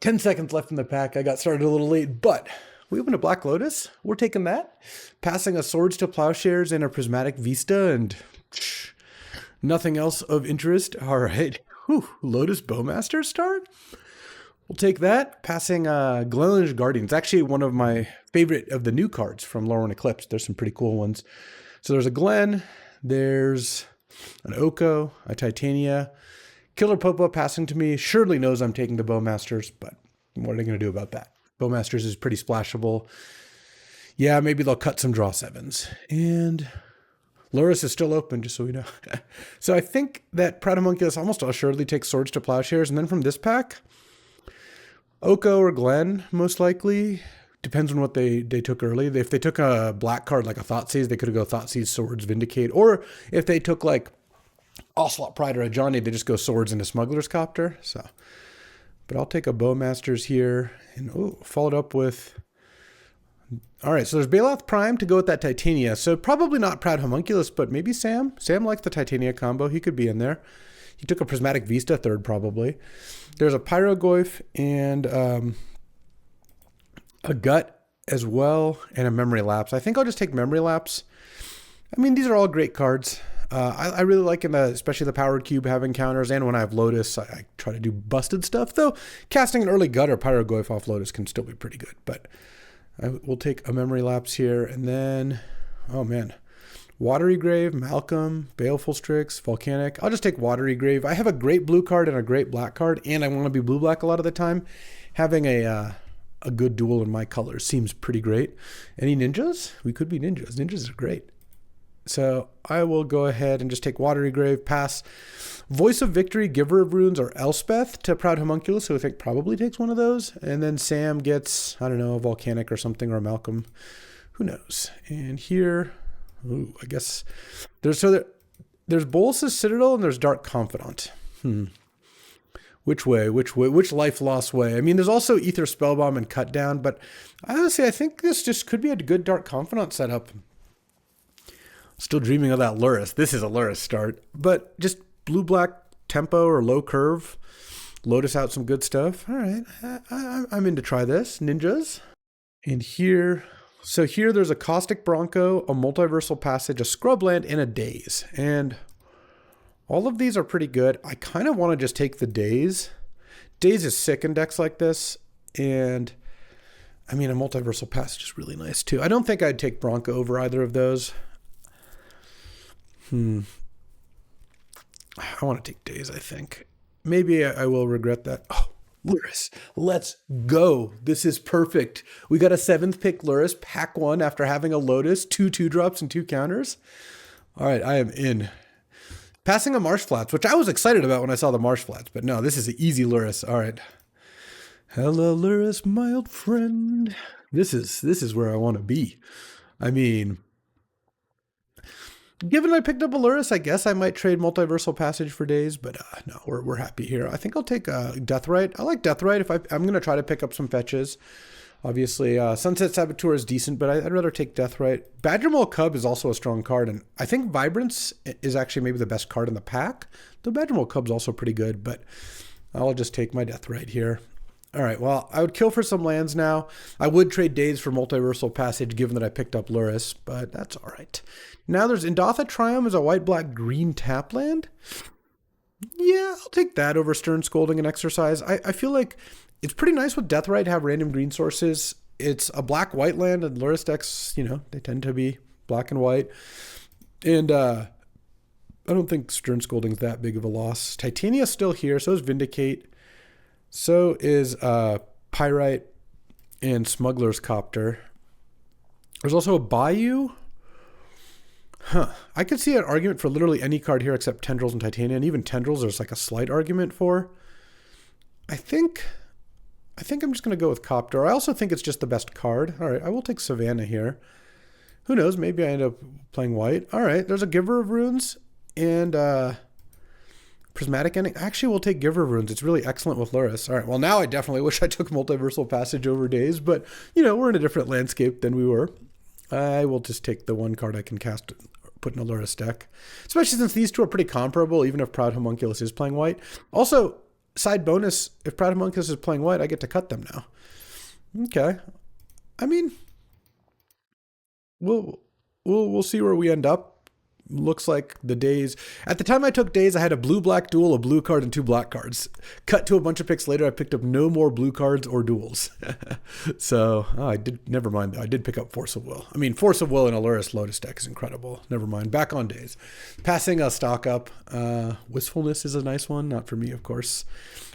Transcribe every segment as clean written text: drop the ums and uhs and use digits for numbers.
10 seconds left in the pack. I got started a little late, but we opened a Black Lotus. We're taking that. Passing a Swords to Plowshares and a Prismatic Vista and nothing else of interest. All right. Whew. Lotus Bowmaster start. We'll take that. Passing Glenlish Guardian. It's actually one of my favorite of the new cards from Lorwyn Eclipse. There's some pretty cool ones. So there's a Glen. There's an Oko, a Titania. Killer Popa passing to me surely knows I'm taking the Bowmasters, but what are they going to do about that? Bowmasters is pretty splashable. Yeah, maybe they'll cut some draw sevens. And Lurrus is still open, just so we know. So I think that Proud Homunculus almost assuredly takes Swords to Plowshares. And then from this pack, Oko or Glen, most likely. Depends on what they took early. If they took a black card like a Thoughtseize, they could go Thoughtseize, Swords, Vindicate. Or if they took like Ocelot Pride or a Johnny, they just go Swords into Smuggler's Copter. So, but I'll take a Bowmasters here. And followed up with... All right, so there's Baloth Prime to go with that Titania. So probably not Proud Homunculus, but maybe Sam. Sam likes the Titania combo. He could be in there. He took a Prismatic Vista third, probably. There's a Pyrogoyf and a Gut as well, and a Memory Lapse. I think I'll just take Memory Lapse. I mean, these are all great cards. I really like in especially the Powered Cube having counters, and when I have Lotus, I try to do busted stuff. Though casting an early Gut or Pyrogoyf off Lotus can still be pretty good. But we'll take a Memory Lapse here, and then, oh man, Watery Grave, Malcolm, Baleful Strix, Volcanic. I'll just take Watery Grave. I have a great blue card and a great black card, and I want to be blue-black a lot of the time. Having a good duel in my colors seems pretty great. Any ninjas? We could be ninjas. Ninjas are great. So I will go ahead and just take Watery Grave, pass Voice of Victory, Giver of Runes, or Elspeth to Proud Homunculus, who I think probably takes one of those. And then Sam gets, I don't know, a Volcanic or something, or a Malcolm. Who knows? And here, I guess there's Bolus's Citadel and there's Dark Confidant. Which way? Which life loss way? I mean, there's also Ether Spellbomb and Cut Down, but honestly, I think this just could be a good Dark Confidant setup. Still dreaming of that Lurrus. This is a Lurrus start, but just blue-black tempo or low curve. Lotus out some good stuff. All right, I'm in to try this. Ninjas. And here, so here there's a Caustic Bronco, a Multiversal Passage, a Scrubland, and a Daze. And all of these are pretty good. I kind of want to just take the Daze. Daze is sick in decks like this. And I mean, a Multiversal Passage is really nice too. I don't think I'd take Bronco over either of those. I want to take Daze, I think. Maybe I will regret that. Oh, Lurrus. Let's go. This is perfect. We got a 7th pick Lurrus, pack 1 after having a Lotus, 2 2-drops and 2 counters. All right, I am in. Passing a Marsh Flats, which I was excited about when I saw the Marsh Flats, but no, this is an easy Lurrus. All right. Hello, Lurrus, my old friend. This is where I want to be. I mean, given I picked up a Lurrus, I guess I might trade Multiversal Passage for Daze, but no, we're happy here. I think I'll take Deathrite. I like Deathrite. If I'm going to try to pick up some fetches. Obviously, Sunset Saboteur is decent, but I'd rather take Deathrite. Badgermole Cub is also a strong card, and I think Vibrance is actually maybe the best card in the pack. The Badgermole Cub's also pretty good, but I'll just take my Deathrite here. All right, well, I would kill for some lands now. I would trade Daze for Multiversal Passage, given that I picked up Lurrus, but that's all right. Now there's Indotha Triumph as a white-black-green tap land. Yeah, I'll take that over Stern Scolding and Exercise. I feel like it's pretty nice with Deathrite to have random green sources. It's a black-white land, and Lurrus decks, you know, they tend to be black and white. And I don't think Stern Scolding's that big of a loss. Titania's still here, so is Vindicate. So is Pyrite and Smuggler's Copter. There's also a Bayou. I could see an argument for literally any card here except Tendrils and Titania, and even Tendrils there's like a slight argument for. I think I'm just going to go with Copter. I also think it's just the best card. All right, I will take Savannah here. Who knows? Maybe I end up playing white. All right, there's a Giver of Runes and Prismatic Ending. Actually, we'll take Giver of Runes. It's really excellent with Lurrus. All right, well, now I definitely wish I took Multiversal Passage over Daze, but, you know, we're in a different landscape than we were. I will just take the one card I can cast, put in a Lurrus deck. Especially since these two are pretty comparable, even if Proud Homunculus is playing white. Also, side bonus, if Pride of Monkus is playing white, I get to cut them now. Okay. I mean, we'll see where we end up. Looks like the days at the time I took days, I had a blue-black duel, a blue card, and 2 black cards. Cut to a bunch of picks later, I picked up no more blue cards or duels. So I did. Never mind though. I did pick up Force of Will. I mean, Force of Will in a Lurrus Lotus deck is incredible. Never mind. Back on days. Passing a stock up. Wistfulness is a nice one. Not for me, of course.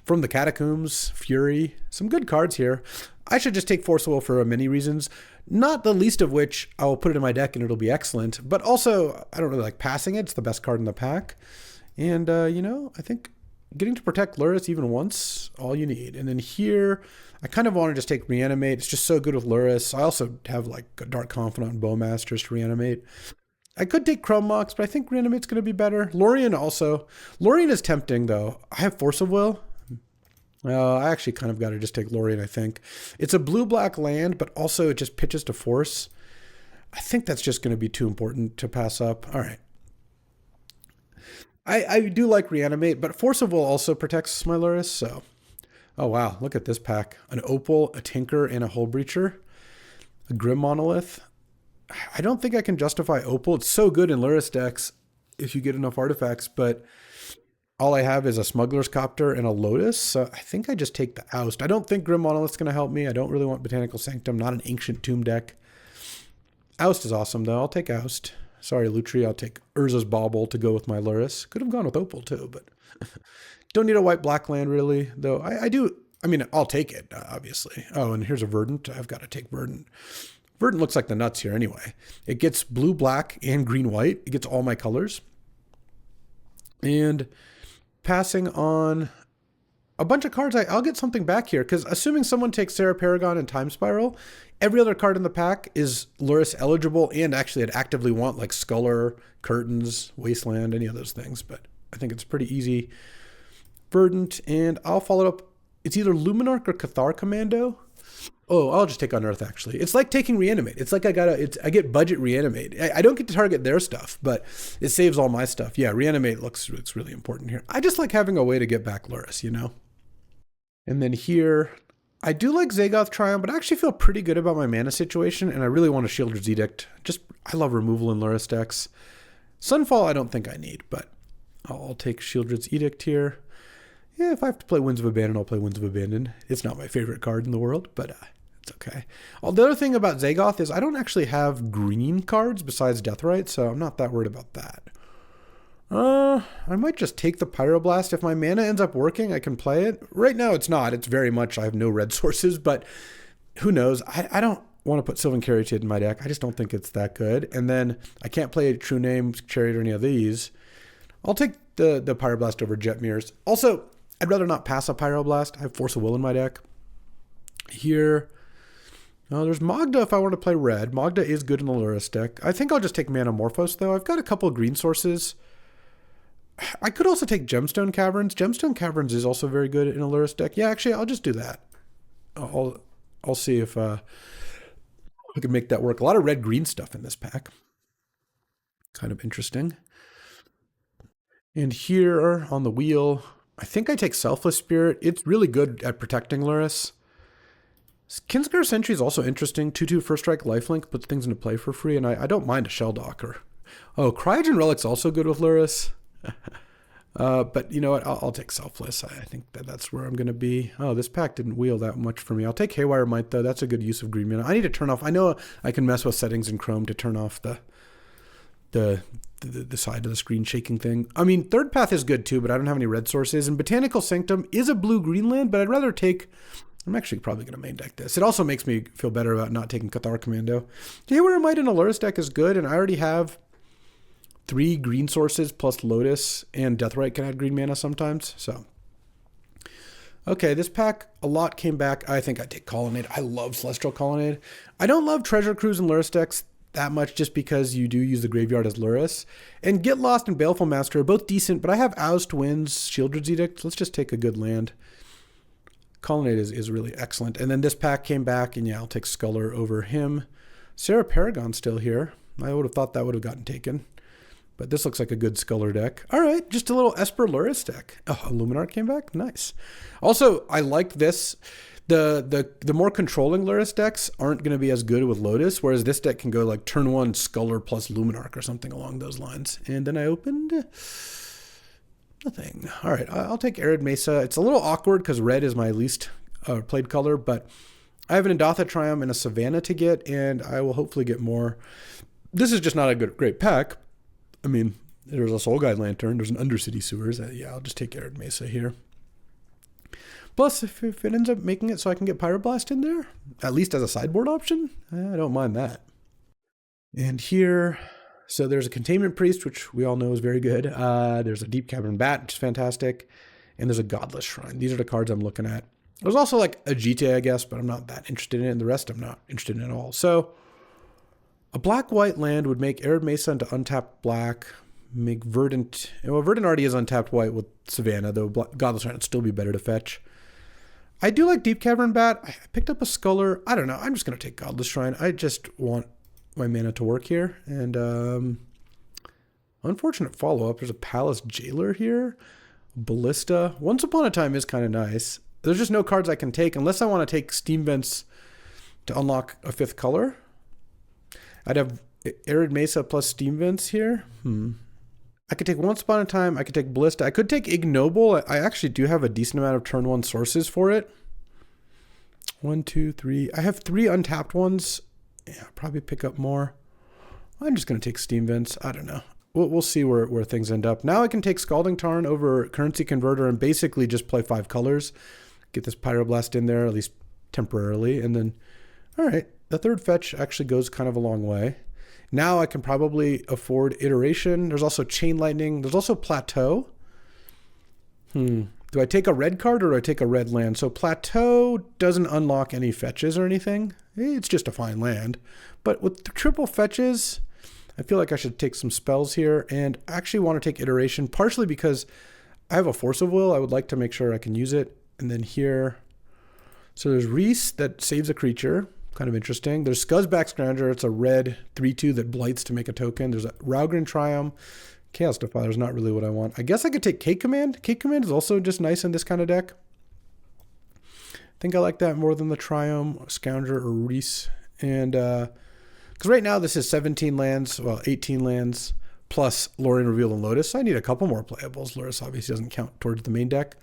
From the Catacombs, Fury. Some good cards here. I should just take Force of Will for many reasons. Not the least of which, I will put it in my deck and it'll be excellent. But also, I don't really like passing it. It's the best card in the pack. And, you know, I think getting to protect Lurrus even once, all you need. And then here, I kind of want to just take Reanimate. It's just so good with Lurrus. I also have, like, Dark Confidant and Bowmasters to Reanimate. I could take Chrome Mox, but I think Reanimate's going to be better. Lorien also. Lorien is tempting, though. I have Force of Will. I actually kind of got to just take Lorien, I think. It's a blue-black land, but also it just pitches to Force. I think that's just going to be too important to pass up. All right. I do like Reanimate, but Force of Will also protects my Lurrus, so. Oh, wow. Look at this pack. An Opal, a Tinker, and a Hull Breacher. A Grim Monolith. I don't think I can justify Opal. It's so good in Lurrus decks if you get enough artifacts, but all I have is a Smuggler's Copter and a Lotus, so I think I just take the Oust. I don't think Grim Monolith's going to help me. I don't really want Botanical Sanctum, not an Ancient Tomb deck. Oust is awesome, though. I'll take Oust. Sorry, Lutri. I'll take Urza's Bauble to go with my Lurrus. Could have gone with Opal, too, but don't need a white-black land, really, though. I do. I mean, I'll take it, obviously. Oh, and here's a Verdant. I've got to take Verdant. Verdant looks like the nuts here anyway. It gets blue-black and green-white. It gets all my colors. And passing on a bunch of cards, I'll get something back here, because assuming someone takes Sarah Paragon and Time Spiral, every other card in the pack is Lurrus eligible, and actually I'd actively want like Sculler, Curtains, Wasteland, any of those things, but I think it's pretty easy. Verdant, and I'll follow up. It's either Luminarch or Cathar Commando. Oh, I'll just take Unearth, actually. It's like taking Reanimate. It's like I get budget Reanimate. I don't get to target their stuff, but it saves all my stuff. Yeah, Reanimate looks really important here. I just like having a way to get back Lurrus, you know? And then here, I do like Zagoth Triumph, but I actually feel pretty good about my mana situation, and I really want a Sheoldred's Edict. I love removal in Lurrus decks. Sunfall I don't think I need, but I'll take Sheoldred's Edict here. Yeah, if I have to play Winds of Abandon, I'll play Winds of Abandon. It's not my favorite card in the world, but it's okay. The other thing about Zagoth is I don't actually have green cards besides Deathrite, so I'm not that worried about that. I might just take the Pyroblast. If my mana ends up working, I can play it. Right now, it's not. It's very much, I have no red sources, but who knows? I don't want to put Sylvan Caryatid in my deck. I just don't think it's that good. And then I can't play True Name, Chariot, or any of these. I'll take the Pyroblast over Jetmir's. Also, I'd rather not pass a Pyroblast. I have Force of Will in my deck. Here, there's Magda if I want to play red. Magda is good in the Lurrus deck. I think I'll just take Manamorphose, though. I've got a couple of green sources. I could also take Gemstone Caverns. Gemstone Caverns is also very good in a Lurrus deck. Yeah, actually, I'll just do that. I'll see if I can make that work. A lot of red-green stuff in this pack. Kind of interesting. And here on the wheel, I think I take Selfless Spirit. It's really good at protecting Lurrus. Kinscar Sentry is also interesting. 2/2 First Strike Lifelink puts things into play for free, and I don't mind a Shell Docker. Oh, Cryogen Relic's also good with Lurrus. But you know what? I'll take Selfless. I think that's where I'm going to be. Oh, this pack didn't wheel that much for me. I'll take Haywire Might, though. That's a good use of green mana. I need to turn off. I know I can mess with settings in Chrome to turn off the side of the screen shaking thing. I mean, Third Path is good too, but I don't have any red sources. And Botanical Sanctum is a blue-green land, but I'd rather take... I'm actually probably going to main deck this. It also makes me feel better about not taking Cathar Commando. Haywire Might in a Lurrus deck is good, and I already have 3 green sources plus Lotus, and Deathrite can add green mana sometimes, so... Okay, this pack, a lot came back. I think I'd take Colonnade. I love Celestial Colonnade. I don't love Treasure Cruise and Lurrus decks that much just because you do use the graveyard as Lurrus. And Get Lost and Baleful Master are both decent, but I have Oust, Winds, Sheoldred's Edict. Let's just take a good land. Colonnade is really excellent. And then this pack came back, and yeah, I'll take Sculler over him. Sarah Paragon's still here. I would have thought that would have gotten taken. But this looks like a good Sculler deck. All right, just a little Esper Lurrus deck. Oh, Illuminar came back? Nice. Also, I like this. The more controlling Lurrus decks aren't going to be as good with Lotus, whereas this deck can go like turn 1 Sculler plus Luminarch or something along those lines. And then I opened nothing. All right, I'll take Arid Mesa. It's a little awkward because red is my least played color, but I have an Indatha Triumph and a Savannah to get, and I will hopefully get more. This is just not a great pack. I mean, there's a Soul Guide Lantern. There's an Undercity Sewers. Yeah, I'll just take Arid Mesa here. Plus, if it ends up making it so I can get Pyroblast in there, at least as a sideboard option, I don't mind that. And here, so there's a Containment Priest, which we all know is very good. There's a Deep Cavern Bat, which is fantastic. And there's a Godless Shrine. These are the cards I'm looking at. There's also like a Agite, I guess, but I'm not that interested in it. And the rest I'm not interested in at all. So a black-white land would make Arid Mesa into untapped black, make Verdant. Well, Verdant already is untapped white with Savannah, though Godless Shrine would still be better to fetch. I do like Deep Cavern Bat. I picked up a Sculler. I don't know. I'm just going to take Godless Shrine. I just want my mana to work here. And unfortunate follow-up. There's a Palace Jailer here. Ballista. Once Upon a Time is kind of nice. There's just no cards I can take unless I want to take Steam Vents to unlock a 5th color. I'd have Arid Mesa plus Steam Vents here. I could take Once Upon a Time. I could take Ballista. I could take Ignoble. I actually do have a decent amount of turn 1 sources for it. 1, 2, 3. I have 3 untapped ones. Yeah, I'll probably pick up more. I'm just going to take Steam Vents. I don't know. We'll see where things end up. Now I can take Scalding Tarn over Currency Converter and basically just play 5 colors. Get this Pyroblast in there, at least temporarily. And then, all right, the 3rd fetch actually goes kind of a long way. Now I can probably afford Iteration. There's also Chain Lightning. There's also Plateau. Do I take a red card or do I take a red land? So Plateau doesn't unlock any fetches or anything. It's just a fine land. But with the triple fetches, I feel like I should take some spells here. And I actually want to take Iteration, partially because I have a Force of Will. I would like to make sure I can use it. And then here, so there's Reese that saves a creature. Kind of interesting. There's Scuzzback Scrounger. It's a red 3/2 that blights to make a token. There's a Raugrin Triumph. Chaos Defiler is not really what I want. I guess I could take Cake Command. Cake Command is also just nice in this kind of deck. I think I like that more than the Triumph, Scounger, or Reese. And because right now this is 17 lands, well, 18 lands, plus Lorien, Reveal, and Lotus. So I need a couple more playables. Lurrus obviously doesn't count towards the main deck.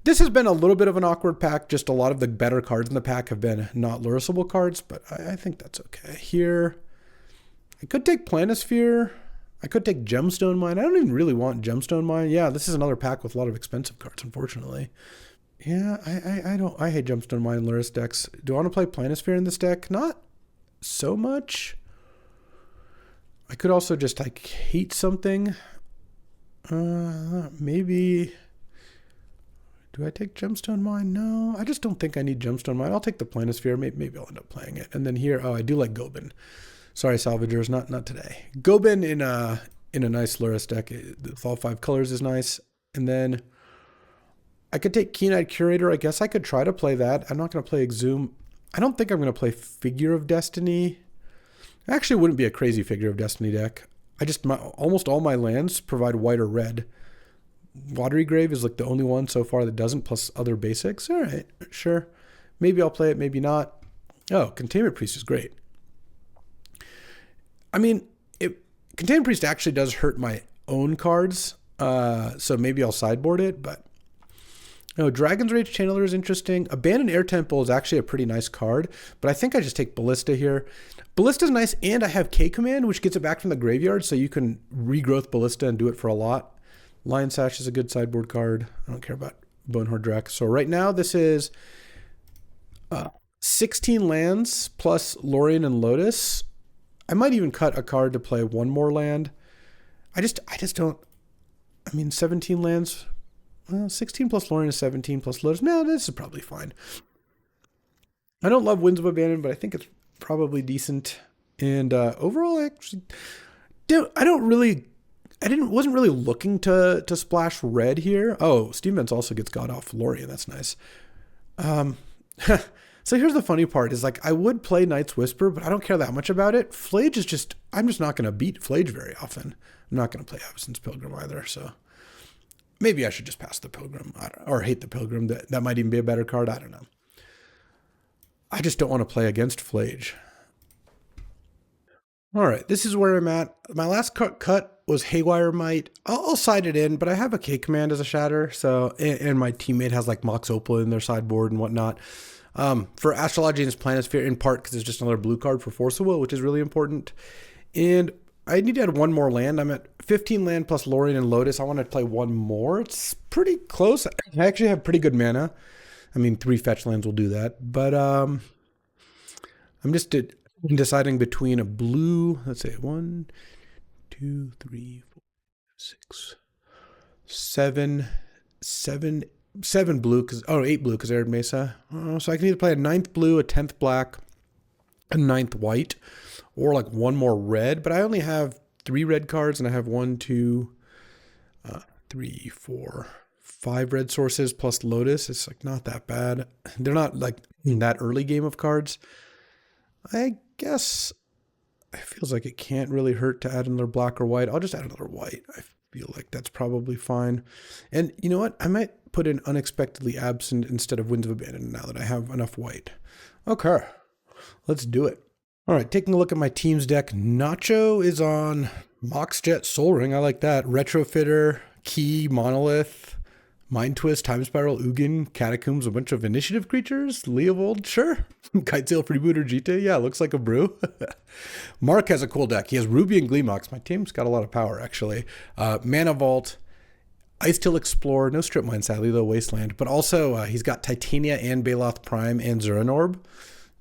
This has been a little bit of an awkward pack. Just a lot of the better cards in the pack have been not Lurrusable cards, but I think that's okay. Here, I could take Planisphere. I could take Gemstone Mine. I don't even really want Gemstone Mine. Yeah, this is another pack with a lot of expensive cards, unfortunately. Yeah, I hate Gemstone Mine Lurrus decks. Do I want to play Planisphere in this deck? Not so much. I could also just like hate something. Maybe. Do I take Gemstone Mine? No, I just don't think I need Gemstone Mine. I'll take the Planisphere. Maybe I'll end up playing it. And then here, oh, I do like Gobin. Sorry, Salvagers, not today. Gobin in a nice Lurrus deck with all 5 colors is nice. And then I could take Keen-Eyed Curator. I guess I could try to play that. I'm not going to play Exhume. I don't think I'm going to play Figure of Destiny. It actually wouldn't be a crazy Figure of Destiny deck. Almost all my lands provide white or red. Watery Grave is like the only one so far that doesn't, plus other basics. All right, sure. Maybe I'll play it, maybe not. Oh, Containment Priest is great. I mean, Containment Priest actually does hurt my own cards, so maybe I'll sideboard it, but Dragon's Rage Channeler is interesting. Abandoned Air Temple is actually a pretty nice card, but I think I just take Ballista here. Ballista is nice, and I have K Command, which gets it back from the graveyard, so you can regrowth Ballista and do it for a lot. Lion Sash is a good sideboard card. I don't care about Bonehorde Drek. So right now this is 16 lands plus Lorien and Lotus. I might even cut a card to play one more land. I just don't. I mean, 17 lands. Well, 16 plus Lorien is 17 plus Lotus. No, this is probably fine. I don't love Winds of Abandon, but I think it's probably decent. And overall, I actually wasn't really looking to splash red here. Oh, Steam Vents also gets God off Lorien. That's nice. So here's the funny part is like I would play Knight's Whisper, but I don't care that much about it. Flage is just I'm just not going to beat Flage very often. I'm not going to play Avacyn's Pilgrim either, so maybe I should just pass the Pilgrim or hate the Pilgrim. That might even be a better card. I don't know. I just don't want to play against Flage. All right, this is where I'm at. My last cut was Haywire Might. I'll side it in, but I have a K command as a shatter, so and my teammate has like Mox Opal in their sideboard and whatnot. For Astrology and his Planisphere, in part because it's just another blue card for Force of Will, which is really important. And I need to add one more land. I'm at 15 land plus Lorien and Lotus. I want to play one more. It's pretty close. I actually have pretty good mana. I mean, 3 fetch lands will do that. But I'm just deciding between a blue, let's say 1, 2, 3, 4, 6, 7, 7 blue, because 8 blue because Arid Mesa. So I can either play a 9th blue, a 10th black, a 9th white, or like one more red. But I only have 3 red cards, and I have 1, 2, 3, 4, 5 red sources plus Lotus. It's like not that bad. They're not like in that early game of cards. I guess it feels like it can't really hurt to add another black or white. I'll just add another white. I feel like that's probably fine. And you know what? I might put in Unexpectedly Absent instead of Winds of Abandon now that I have enough white. Okay, let's do it. All right, taking a look at my team's deck. Nacho is on Moxjet Soul Ring. I like that. Retrofitter, Key, Monolith, Mind Twist, Time Spiral, Ugin, Catacombs, a bunch of initiative creatures. Leovold, sure. Kitesail, Freebooter, Jita, yeah, looks like a brew. Mark has a cool deck. He has Ruby and Gleemox. My team's got a lot of power, actually. Mana Vault, Ice Till Explorer, no Strip Mine, sadly, though, Wasteland. But also, he's got Titania and Baloth Prime and Zeranorb.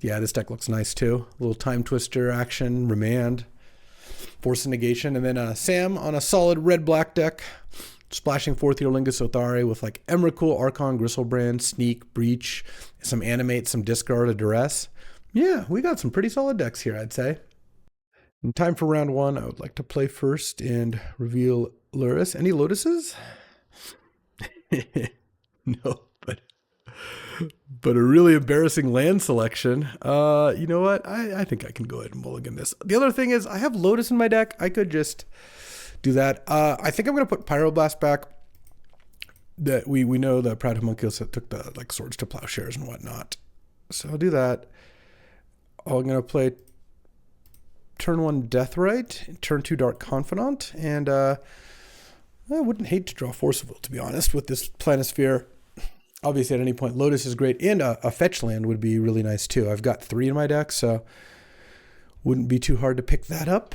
Yeah, this deck looks nice, too. A little Time Twister action, Remand, Force of Negation. And then Sam on a solid red-black deck. Splashing 4th year Lingus Othari with like Emrakul, Archon, Gristlebrand, Sneak, Breach, some Animate, some Discard, a Duress. Yeah, we got some pretty solid decks here, I'd say. In time for round 1, I would like to play first and reveal Lurrus. Any Lotuses? No, but a really embarrassing land selection. You know what? I think I can go ahead and mulligan this. The other thing is I have Lotus in my deck. I could just do that. I think I'm going to put Pyroblast back. That we know the Proud Homunculus that took the like Swords to Plowshares and whatnot. So I'll do that. I'm going to play turn 1 Deathrite, turn 2 Dark Confidant, and I wouldn't hate to draw Force of Will, to be honest, with this Planisphere. Obviously, at any point, Lotus is great, and a fetch land would be really nice too. I've got 3 in my deck, so wouldn't be too hard to pick that up.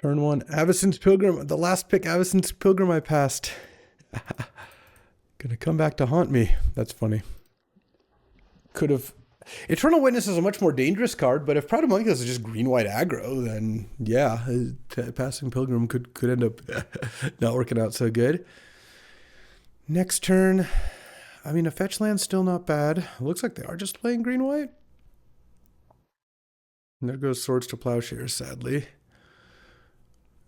Turn 1, Avacyn's Pilgrim. The last pick, Avacyn's Pilgrim, I passed. Gonna come back to haunt me. That's funny. Could have. Eternal Witness is a much more dangerous card, but if Proud Homunculus is just green-white aggro, then yeah, passing Pilgrim could end up not working out so good. Next turn, I mean, a fetch land's still not bad. It looks like they are just playing green-white. And there goes Swords to Plowshares, sadly.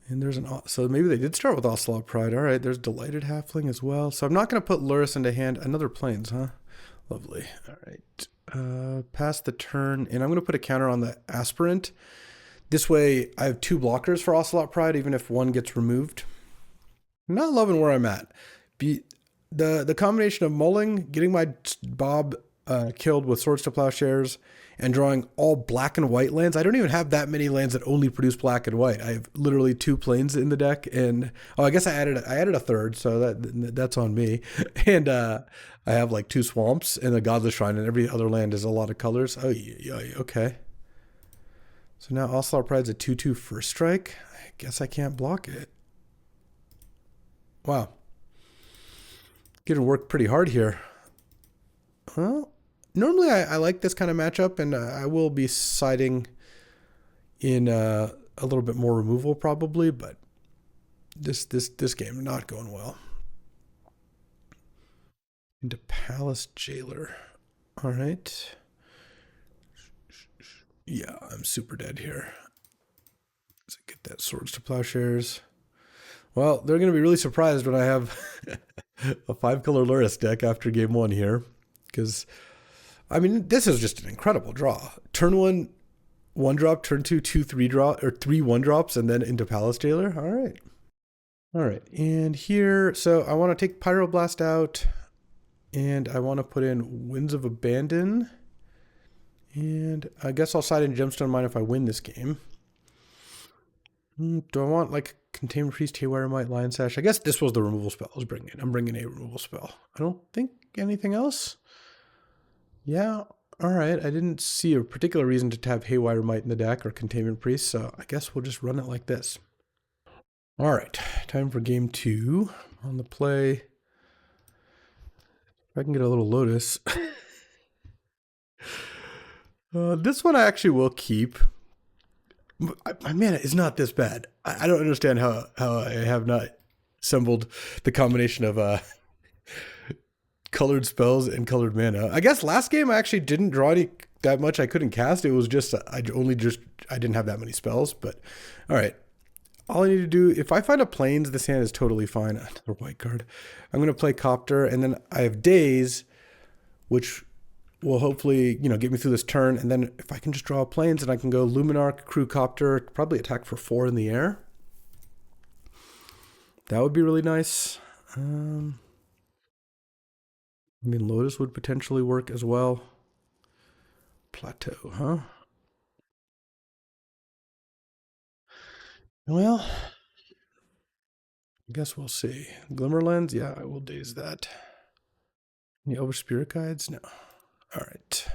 And there's so maybe they did start with Ocelot Pride. All right, there's Delighted Halfling as well. So I'm not going to put Lurrus into hand. Another Plains, huh? Lovely. All right. Pass the turn, and I'm going to put a counter on the Aspirant. This way, I have 2 blockers for Ocelot Pride, even if one gets removed. Not loving where I'm at. The combination of mulling, getting my Bob killed with Swords to Plowshares, and drawing all black and white lands. I don't even have that many lands that only produce black and white. I have literally 2 plains in the deck, and I guess I added a third, so that's on me. And I have like 2 swamps and a Godless Shrine, and every other land is a lot of colors. Oh yeah, okay. So now Ocelot Pride's a 2/2 first strike. I guess I can't block it. Wow, getting worked pretty hard here. Well, normally I like this kind of matchup, and I will be siding in a little bit more removal probably, but this game not going well. Into Palace Jailer. All right. Yeah, I'm super dead here. Let's get that Swords to Plowshares. Well, they're going to be really surprised when I have a 5-color Lurrus deck after game 1 here, because I mean, this is just an incredible draw. Turn one, one drop. Turn two, two, three draw, or three one drops, and then into Palace Jailer. All right. All right. And here, so I want to take Pyroblast out, and I want to put in Winds of Abandon. And I guess I'll side in Gemstone Mine if I win this game. Do I want like Containment Priest, Haywire Might, Lion Sash? I guess this was the removal spell I was bringing. I'm bringing a removal spell. I don't think anything else. Yeah, all right. I didn't see a particular reason to have Haywire Might in the deck or Containment Priest, so I guess we'll just run it like this. All right, time for game 2 on the play. If I can get a little Lotus. This one I actually will keep. My mana is not this bad. I don't understand how I have not assembled the combination of colored spells and colored mana. I guess last game I actually didn't draw any that much I couldn't cast. It was just I didn't have that many spells. But all right, all I need to do, if I find a Plains, this hand is totally fine. Another white card. I'm gonna play Copter, and then I have Daze, which will hopefully, get me through this turn. And then if I can just draw Plains, and I can go Luminarch, Crew Copter, probably attack for 4 in the air. That would be really nice. I mean, Lotus would potentially work as well. Plateau, huh? Well, I guess we'll see. Glimmer Lens, yeah, I will Daze that. Any Elvish Spirit Guides? No. All right.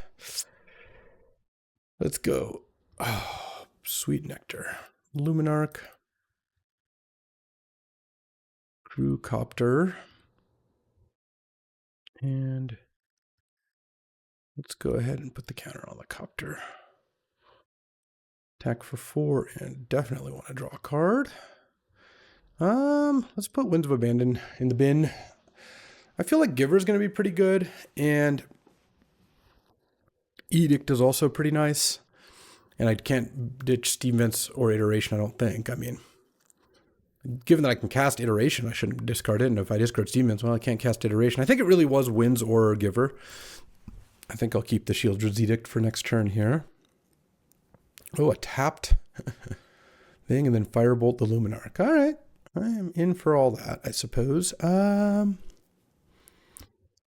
Let's go. Oh, Sweet Nectar. Luminarch. Crew Copter. And let's go ahead and put the counter on the Copter. Attack for 4 and definitely want to draw a card. Let's put Winds of Abandon in the bin. I feel like Giver is going to be pretty good, and Edict is also pretty nice. And I can't ditch Steam Vents or Iteration, I don't think. I mean, given that I can cast Iteration, I shouldn't discard it. And if I discard Steam Vents, well, I can't cast Iteration. I think it really was Winds or Giver. I think I'll keep the Shieldred's Edict for next turn here. Oh, a tapped thing, and then Firebolt the Luminarch. All right. I am in for all that, I suppose. I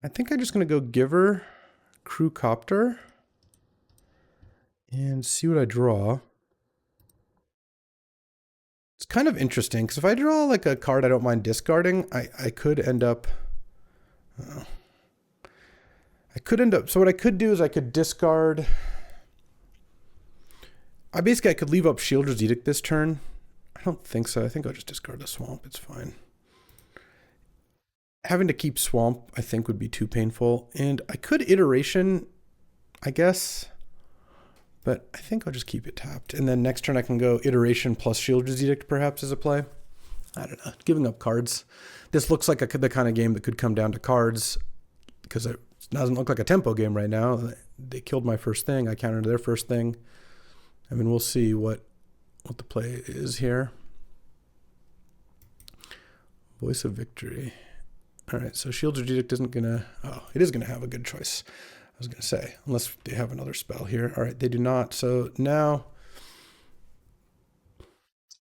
think I'm just going to go Giver, Crew Copter, and see what I draw. It's kind of interesting, because if I draw like a card I don't mind discarding, I could end up... So what I could do is I could discard... I could leave up Shieldred's Edict this turn. I don't think so. I think I'll just discard the Swamp. It's fine. Having to keep Swamp, I think, would be too painful. And I could Iteration, I guess. But I think I'll just keep it tapped. And then next turn I can go Iteration plus Shieldred's Edict, perhaps, as a play. I don't know. Giving up cards. This looks like the kind of game that could come down to cards, because it doesn't look like a tempo game right now. They killed my first thing. I countered their first thing. I mean, we'll see what the play is here. Voice of Victory. All right, so Shieldred's Edict isn't going to... Oh, it is going to have a good choice, I was going to say. Unless they have another spell here. All right, they do not. So now...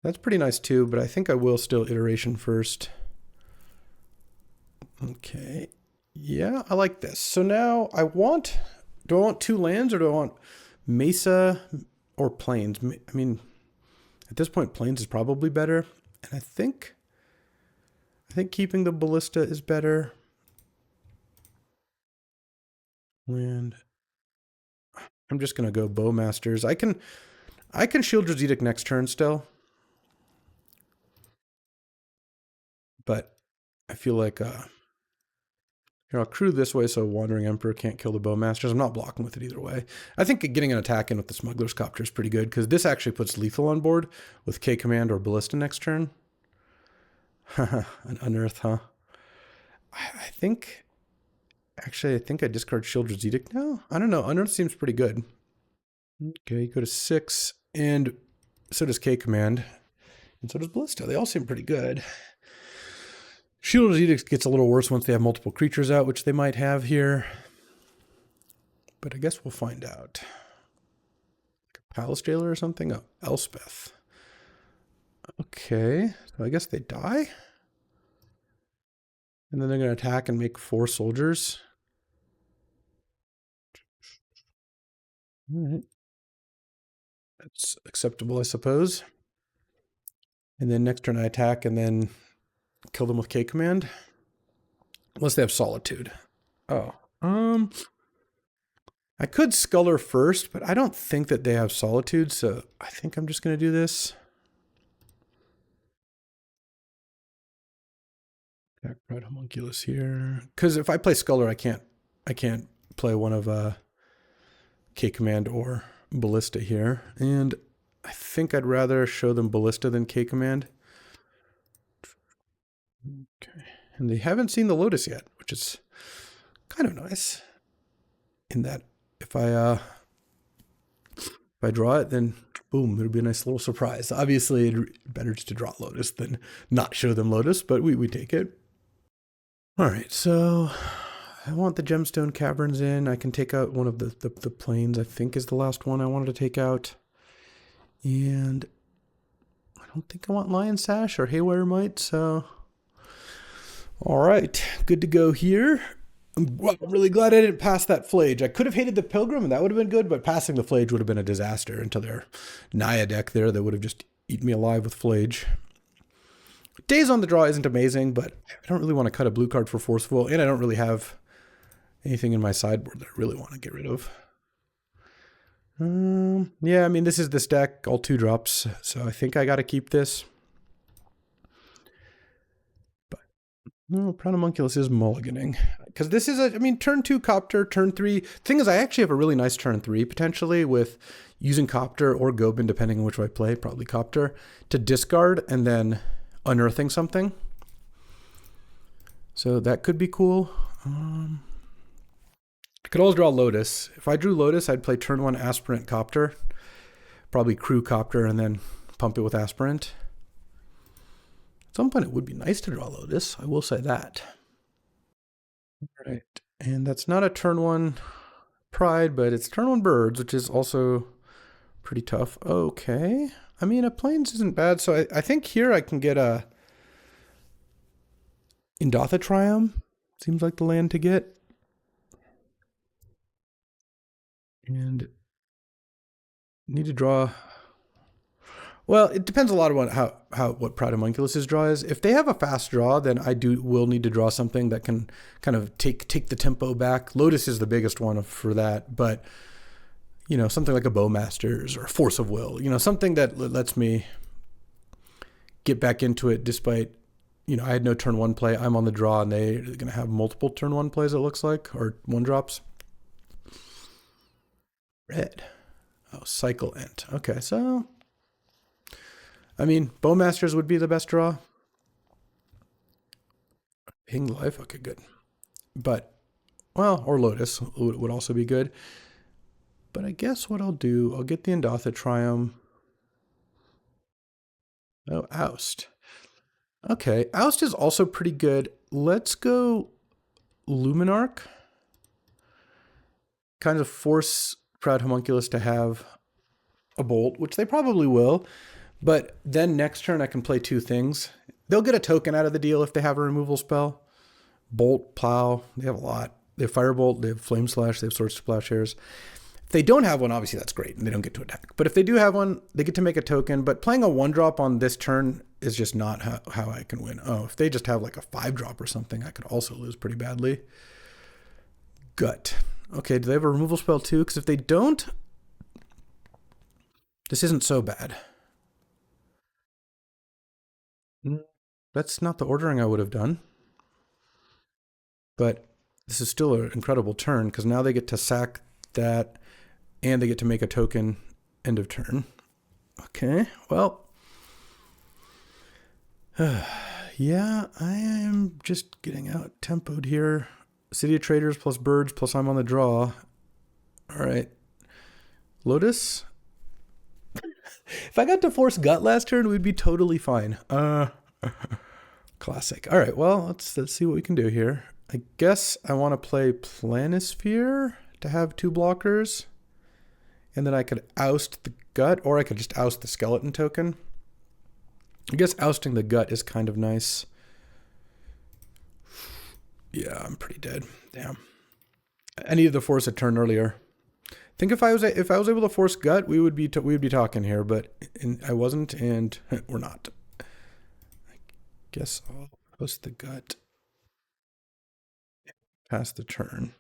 That's pretty nice too, but I think I will still Iteration first. Okay. Yeah, I like this. So now I want... Do I want 2 lands, or do I want Mesa... or Plains? I mean, at this point, Plains is probably better. And I think keeping the Ballista is better. And I'm just going to go Bowmasters. I can Shieldred's Edict next turn still. But I feel like, I'll crew this way so Wandering Emperor can't kill the Bowmasters. I'm not blocking with it either way. I think getting an attack in with the Smuggler's Copter is pretty good, because this actually puts lethal on board with K Command or Ballista next turn. An Unearth, huh? I think I discard Shieldred's Edict now. I don't know. Unearth seems pretty good. Okay, go to 6, and so does K Command, and so does Ballista. They all seem pretty good. Shieldred's Edict gets a little worse once they have multiple creatures out, which they might have here. but I guess we'll find out. Palace Jailer or something? Oh, Elspeth. Okay, so I guess they die. And then they're going to attack and make 4 soldiers. All right. That's acceptable, I suppose. And then next turn I attack and then kill them with K command. Unless they have Solitude. Oh. I could Sculler first, but I don't think that they have Solitude, so I think I'm just going to do this. Attack Proud Homunculus here. Because if I play Sculler, I can't play one of K command or Ballista here. And I think I'd rather show them Ballista than K command. Okay. And they haven't seen the Lotus yet, which is kind of nice. In that if I draw it, then boom, it'll be a nice little surprise. Obviously, it's better just to draw Lotus than not show them Lotus, but we take it. All right, so I want the Gemstone Caverns in. I can take out one of the planes, I think is the last one I wanted to take out. And I don't think I want Lion Sash or Haywire Might, so... All right, good to go here. I'm really glad I didn't pass that Flage. I could have hated the Pilgrim, and that would have been good, but passing the Flage would have been a disaster into their Naya deck there. That would have just eaten me alive with Flage. Days on the draw isn't amazing, but I don't really want to cut a blue card for Forceful, and I don't really have anything in my sideboard that I really want to get rid of. Yeah, I mean, this is this deck, all 2 drops, so I think I got to keep this. No, Proud Homunculus is mulliganing. Because this is turn 2 Copter, turn 3. Thing is, I actually have a really nice turn 3, potentially, with using Copter or Gobin, depending on which way I play, probably Copter, to discard and then unearthing something. So that could be cool. I could always draw Lotus. If I drew Lotus, I'd play turn 1 Aspirant Copter. Probably Crew Copter and then pump it with Aspirant. At some point, it would be nice to draw Lotus. I will say that. All right. And that's not a turn 1 Pride, but it's turn 1 Birds, which is also pretty tough. Okay. I mean, a Plains isn't bad. So I think here I can get a Indotha Triumph. Seems like the land to get. And need to draw... Well, it depends a lot on what Proud Homunculus's draw is. If they have a fast draw, then I will need to draw something that can kind of take the tempo back. Lotus is the biggest one for that, but you know, something like a Bowmasters or Force of Will, you know, something that lets me get back into it despite, you know, I had no turn 1 play. I'm on the draw and they're going to have multiple turn 1 plays, it looks like, or 1 drops. Red. Oh, Cycle Ent. Okay, so... I mean, Bowmasters would be the best draw. Hing Life, okay, good. But, well, or Lotus would also be good. But I guess what I'll do, I'll get the Indotha Triumph. Oh, Oust. Okay, Oust is also pretty good. Let's go Luminarch. Kind of force Proud Homunculus to have a Bolt, which they probably will. But then next turn I can play 2 things. They'll get a token out of the deal if they have a removal spell. Bolt, Plow, they have a lot. They have Firebolt, they have Flame Slash, they have Sword Splashers. If they don't have one, obviously that's great, and they don't get to attack. But if they do have one, they get to make a token. But playing a 1-drop on this turn is just not how I can win. Oh, if they just have like a 5-drop or something, I could also lose pretty badly. Gut. Okay, do they have a removal spell too? Because if they don't, this isn't so bad. That's not the ordering I would have done. But this is still an incredible turn because now they get to sack that and they get to make a token end of turn. Okay, well. Yeah, I am just getting out tempoed here. City of Traders plus Birds plus I'm on the draw. All right. Lotus. If I got to force Gut last turn, we'd be totally fine. Classic. All right, well, let's see what we can do here. I guess I want to play Planisphere to have 2 blockers. And then I could oust the gut, or I could just oust the skeleton token. I guess ousting the gut is kind of nice. Yeah, I'm pretty dead. Damn. I needed to force a turn earlier. I think if I was able to force gut, we would be talking here, but I wasn't, and we're not. I guess I'll post the gut. Pass the turn.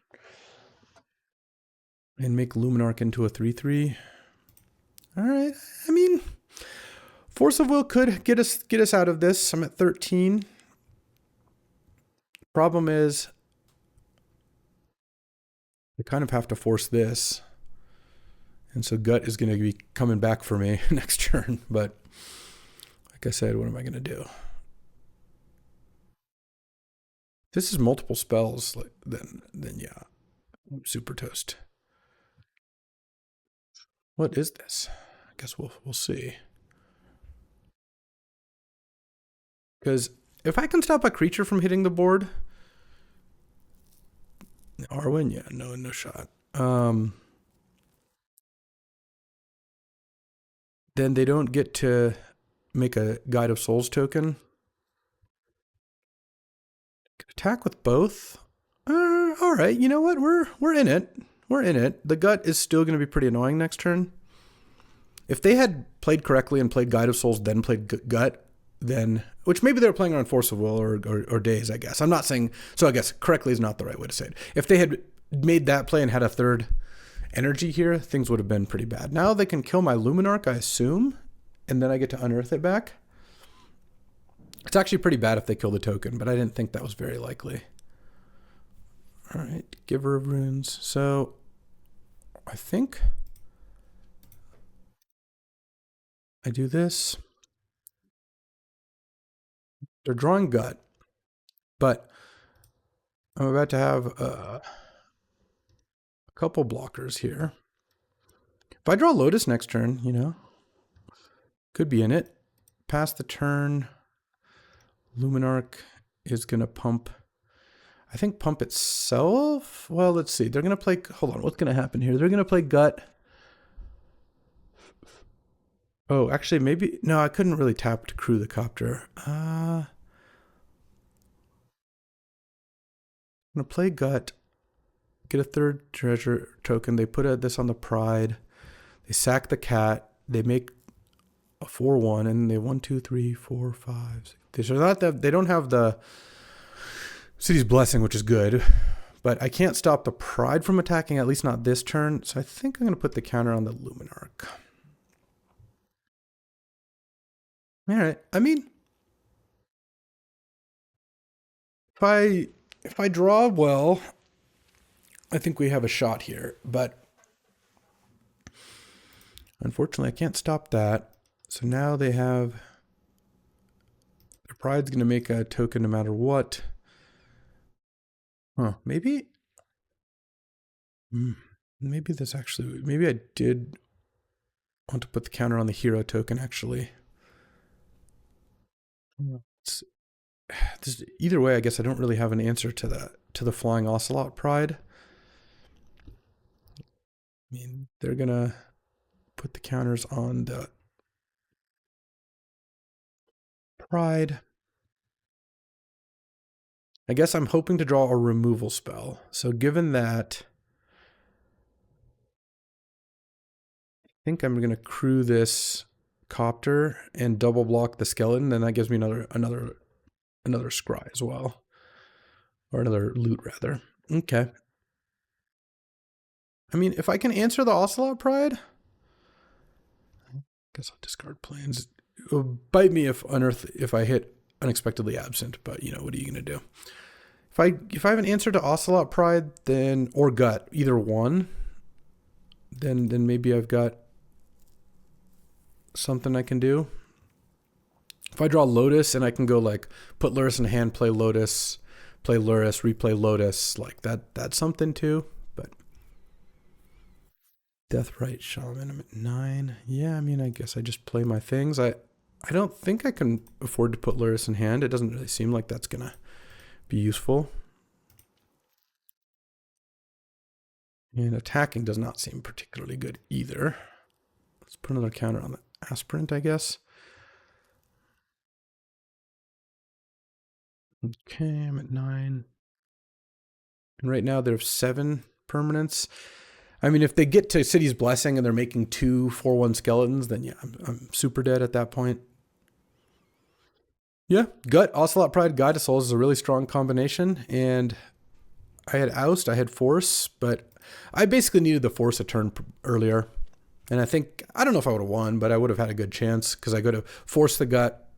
And make Luminarch into a 3/3. All right. I mean, Force of Will could get us out of this. I'm at 13. Problem is, I kind of have to force this. And so gut is going to be coming back for me next turn. But like I said, what am I going to do? This is multiple spells. Then yeah, super toast. What is this? I guess we'll see. Because if I can stop a creature from hitting the board, Arwen, yeah, no shot. Then they don't get to make a Guide of Souls token. Attack with both. All right, you know what? We're in it. We're in it. The gut is still going to be pretty annoying next turn. If they had played correctly and played Guide of Souls, then played gut, then, which maybe they were playing on Force of Will or Days, I guess. I'm not saying, so I guess correctly is not the right way to say it. If they had made that play and had a third energy here, things would have been pretty bad. Now they can kill my Luminarch, I assume, and then I get to unearth it back. It's actually pretty bad if they kill the token, but I didn't think that was very likely. All right, Giver of Runes. So I think I do this. They're drawing gut, but I'm about to have a couple blockers here. If I draw Lotus next turn, you know, could be in it. Pass the turn. Luminarch is going to pump. I think pump itself. Well, let's see. They're going to play. Hold on. What's going to happen here? They're going to play gut. Oh, actually, maybe. No, I couldn't really tap to crew the copter. I'm going to play gut. Get a third treasure token. They put this on the Pride. They sack the cat. They make a 4/1, and they 1, 2, 3, 4, 5, 6. They don't have the City's Blessing, which is good, but I can't stop the Pride from attacking, at least not this turn. So I think I'm going to put the counter on the Luminarch. All right. I mean, if I draw well, I think we have a shot here, but unfortunately I can't stop that. So now they have, their Pride's going to make a token no matter what. Huh, maybe this actually, maybe I did want to put the counter on the hero token actually. Either way, I guess I don't really have an answer to the Flying Ocelot Pride. I mean, they're gonna put the counters on the Pride. I guess I'm hoping to draw a removal spell. So given that, I think I'm gonna crew this copter and double block the skeleton, then that gives me another scry as well. Or another loot rather. Okay. I mean, if I can answer the Ocelot Pride, I guess I'll discard planes. It'll bite me if I hit Unexpectedly Absent, but you know, what are you gonna do? If I have an answer to Ocelot Pride, then or gut, either one, then maybe I've got something I can do. If I draw Lotus and I can go like put Lurrus in hand, play Lotus, play Lurrus, replay Lotus, like that's something too. But Deathrite Shaman, I'm at 9. Yeah, I mean, I guess I just play my things. I don't think I can afford to put Lurrus in hand. It doesn't really seem like that's gonna be useful. And attacking does not seem particularly good either. Let's put another counter on the aspirant, I guess. Okay, I'm at 9. And right now there's 7 permanents. I mean, if they get to City's Blessing and they're making 2 4/1 skeletons, then yeah, I'm super dead at that point. Yeah, Gut, Ocelot Pride, Guide of Souls is a really strong combination. And I had Oust, I had Force, but I basically needed the Force a turn earlier. And I don't know if I would have won, but I would have had a good chance because I could have forced the Gut,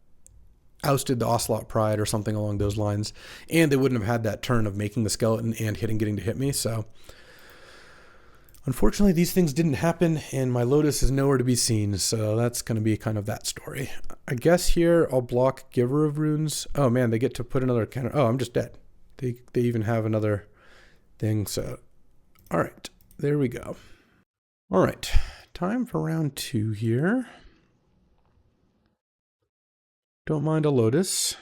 ousted the Ocelot Pride or something along those lines. And they wouldn't have had that turn of making the skeleton and getting to hit me. So unfortunately, these things didn't happen, and my Lotus is nowhere to be seen, so that's going to be kind of that story. I guess here I'll block Giver of Runes. Oh man, they get to put another counter. Oh, I'm just dead. They even have another thing, so... All right, there we go. All right, time for round 2 here. Don't mind a Lotus.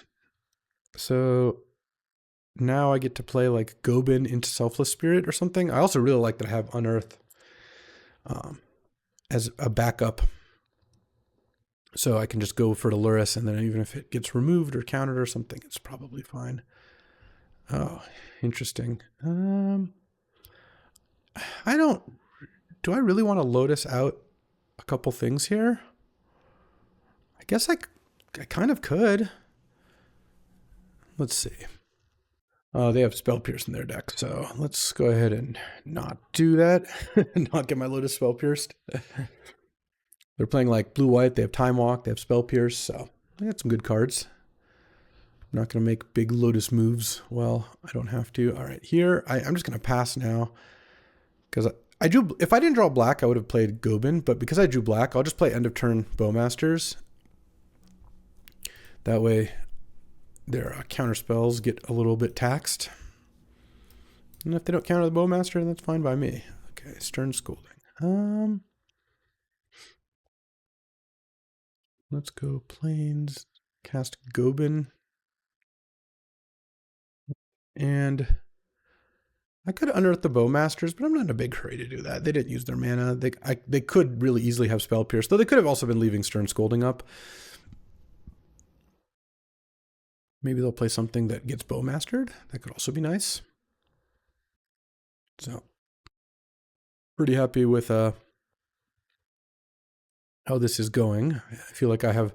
So now I get to play like Gobin into Selfless Spirit or something. I also really like that I have Unearth as a backup. So I can just go for the Lurrus, and then even if it gets removed or countered or something, it's probably fine. Oh, interesting. Do I really want to Lotus out a couple things here? I guess I kind of could. Let's see. Oh, they have Spell Pierce in their deck, so let's go ahead and not do that. Not get my Lotus Spell Pierced. They're playing like blue-white. They have Time Walk. They have Spell Pierce, so they got some good cards. I'm not going to make big Lotus moves. Well, I don't have to. All right, here, I'm just going to pass now. Because if I didn't draw black, I would have played Gobin, but because I drew black, I'll just play End of Turn Bowmasters. That way, their counter spells get a little bit taxed. And if they don't counter the Bowmaster, then that's fine by me. Okay, Stern Scolding. Let's go Plains, cast Gobin. And I could unearth the Bowmasters, but I'm not in a big hurry to do that. They didn't use their mana. They could really easily have Spell Pierce, though they could have also been leaving Stern Scolding up. Maybe they'll play something that gets Bowmastered. That could also be nice. So, pretty happy with how this is going. I feel like I have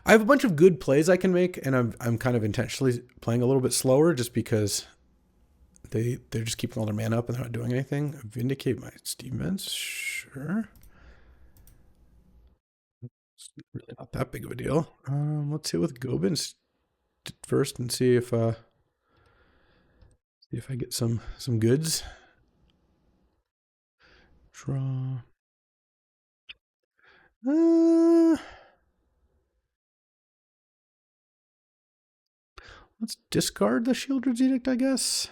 a bunch of good plays I can make, and I'm kind of intentionally playing a little bit slower just because they're just keeping all their mana up and they're not doing anything. Vindicate my Stevens, sure. It's really not that big of a deal. Let's hit with Gobin first and see if I get some goods. Draw. Let's discard the Shieldred's Edict, I guess.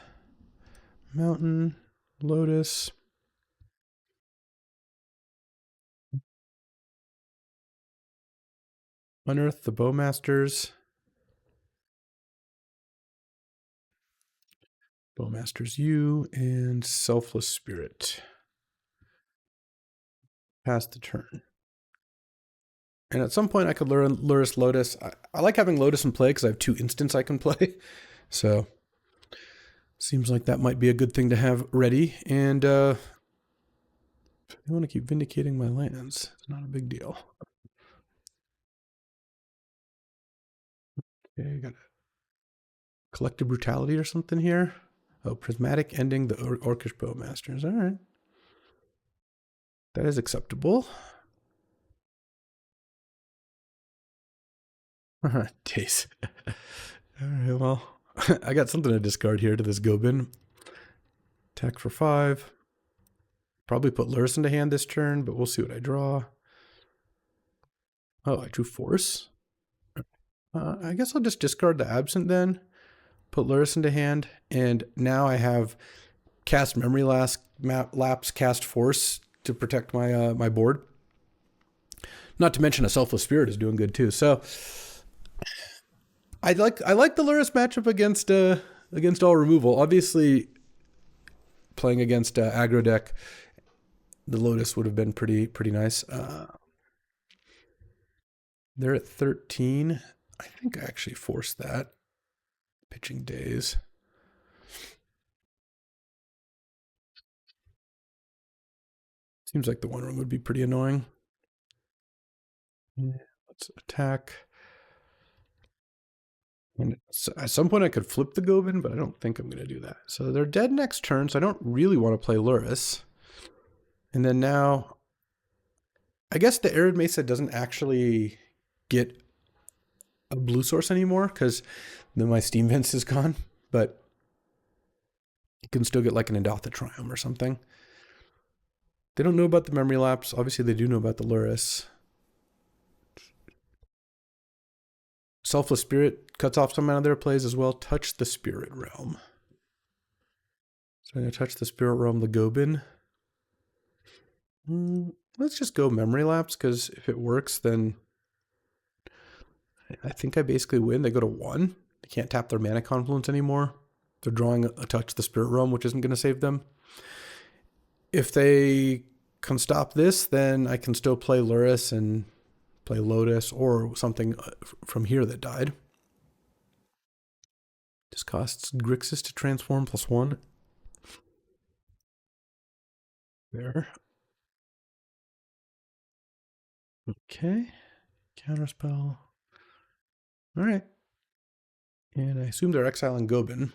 Mountain, Lotus. Unearth the Bowmasters. Bowmasters U and Selfless Spirit. Pass the turn. And at some point I could learn Lurrus Lotus. I like having Lotus in play because I have 2 instants I can play. So seems like that might be a good thing to have ready. And I want to keep vindicating my lands. It's not a big deal. Okay, I got a Collective Brutality or something here. Oh, Prismatic Ending the Orcish Bowmasters. All right. That is acceptable. Days. All right, well, I got something to discard here to this Gobin. Attack for 5. Probably put Lurrus into hand this turn, but we'll see what I draw. Oh, I drew Force. I guess I'll just discard the Absent then. Put Lurrus into hand, and now I have cast Memory Lapse, cast Force to protect my my board. Not to mention a Selfless Spirit is doing good too. So I like the Lurrus matchup against all removal. Obviously, playing against aggro deck, the Lotus would have been pretty nice. They're at 13. I think I actually forced that. Pitching days. Seems like the one ring would be pretty annoying. Yeah, let's attack. And at some point I could flip the Gobin, but I don't think I'm going to do that. So they're dead next turn, so I don't really want to play Lurrus. And then now, I guess the Arid Mesa doesn't actually get a blue source anymore because then my Steam Vents is gone, but you can still get like an Endotha Triumph or something. They don't know about the memory lapse. Obviously, they do know about the Lurrus. Selfless Spirit cuts off some out of their plays as well. Touch the Spirit Realm. So I'm going to touch the Spirit Realm, the Gobin. Let's just go memory lapse, because if it works, then I think I basically win. They go to 1. They can't tap their Mana Confluence anymore. They're drawing a touch the Spirit Realm, which isn't going to save them. If they can stop this, then I can still play Lurrus and play Lotus or something from here that died. Just costs Grixis to transform +1. There. Okay. Counterspell. All right. And I assume they're exiling Gobin.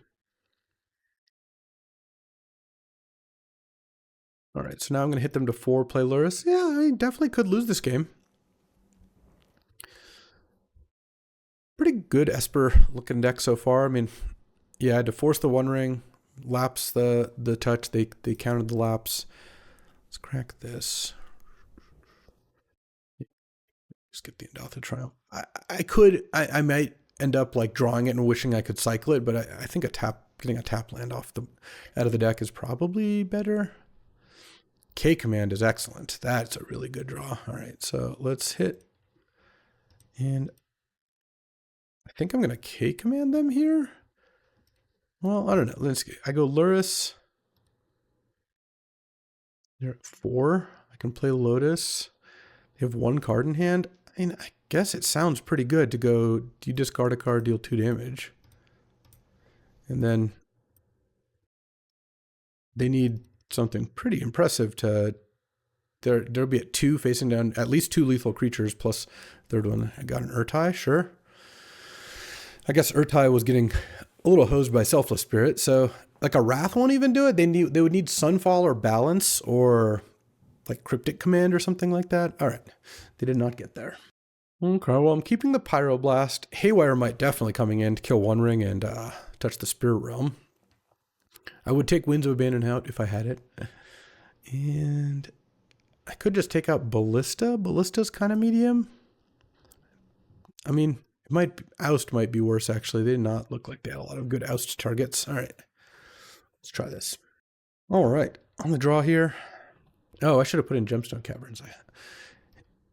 All right, so now I'm going to hit them to 4, play Lurrus. Yeah, I definitely could lose this game. Pretty good Esper looking deck so far. I mean, yeah, I had to force the One Ring, lapse the touch. They countered the lapse. Let's crack this. Just get the Endotha Triumph. I might end up like drawing it and wishing I could cycle it, but I think getting a tap land out of the deck is probably better. K command is excellent. That's a really good draw. All right, so let's hit. And I think I'm going to K command them here. Well, I don't know. Let's see. I go Lurrus. They're at 4. I can play Lotus. They have 1 card in hand. I mean, I guess it sounds pretty good to go, you discard a card, deal 2 damage. And then they need something pretty impressive to, they'll be at 2 facing down at least 2 lethal creatures plus third one. I got an Urtai, sure. I guess Urtai was getting a little hosed by Selfless Spirit, so like a Wrath won't even do it. They would need Sunfall or Balance or like Cryptic Command or something like that. All right, they did not get there. Okay, well, I'm keeping the Pyroblast. Haywire might definitely coming in to kill One Ring and touch the Spirit Realm. I would take Winds of Abandon out if I had it. And I could just take out Ballista. Ballista's kind of medium. I mean, Oust might be worse, actually. They did not look like they had a lot of good Oust targets. All right, let's try this. All right, on the draw here. Oh, I should have put in Gemstone Caverns.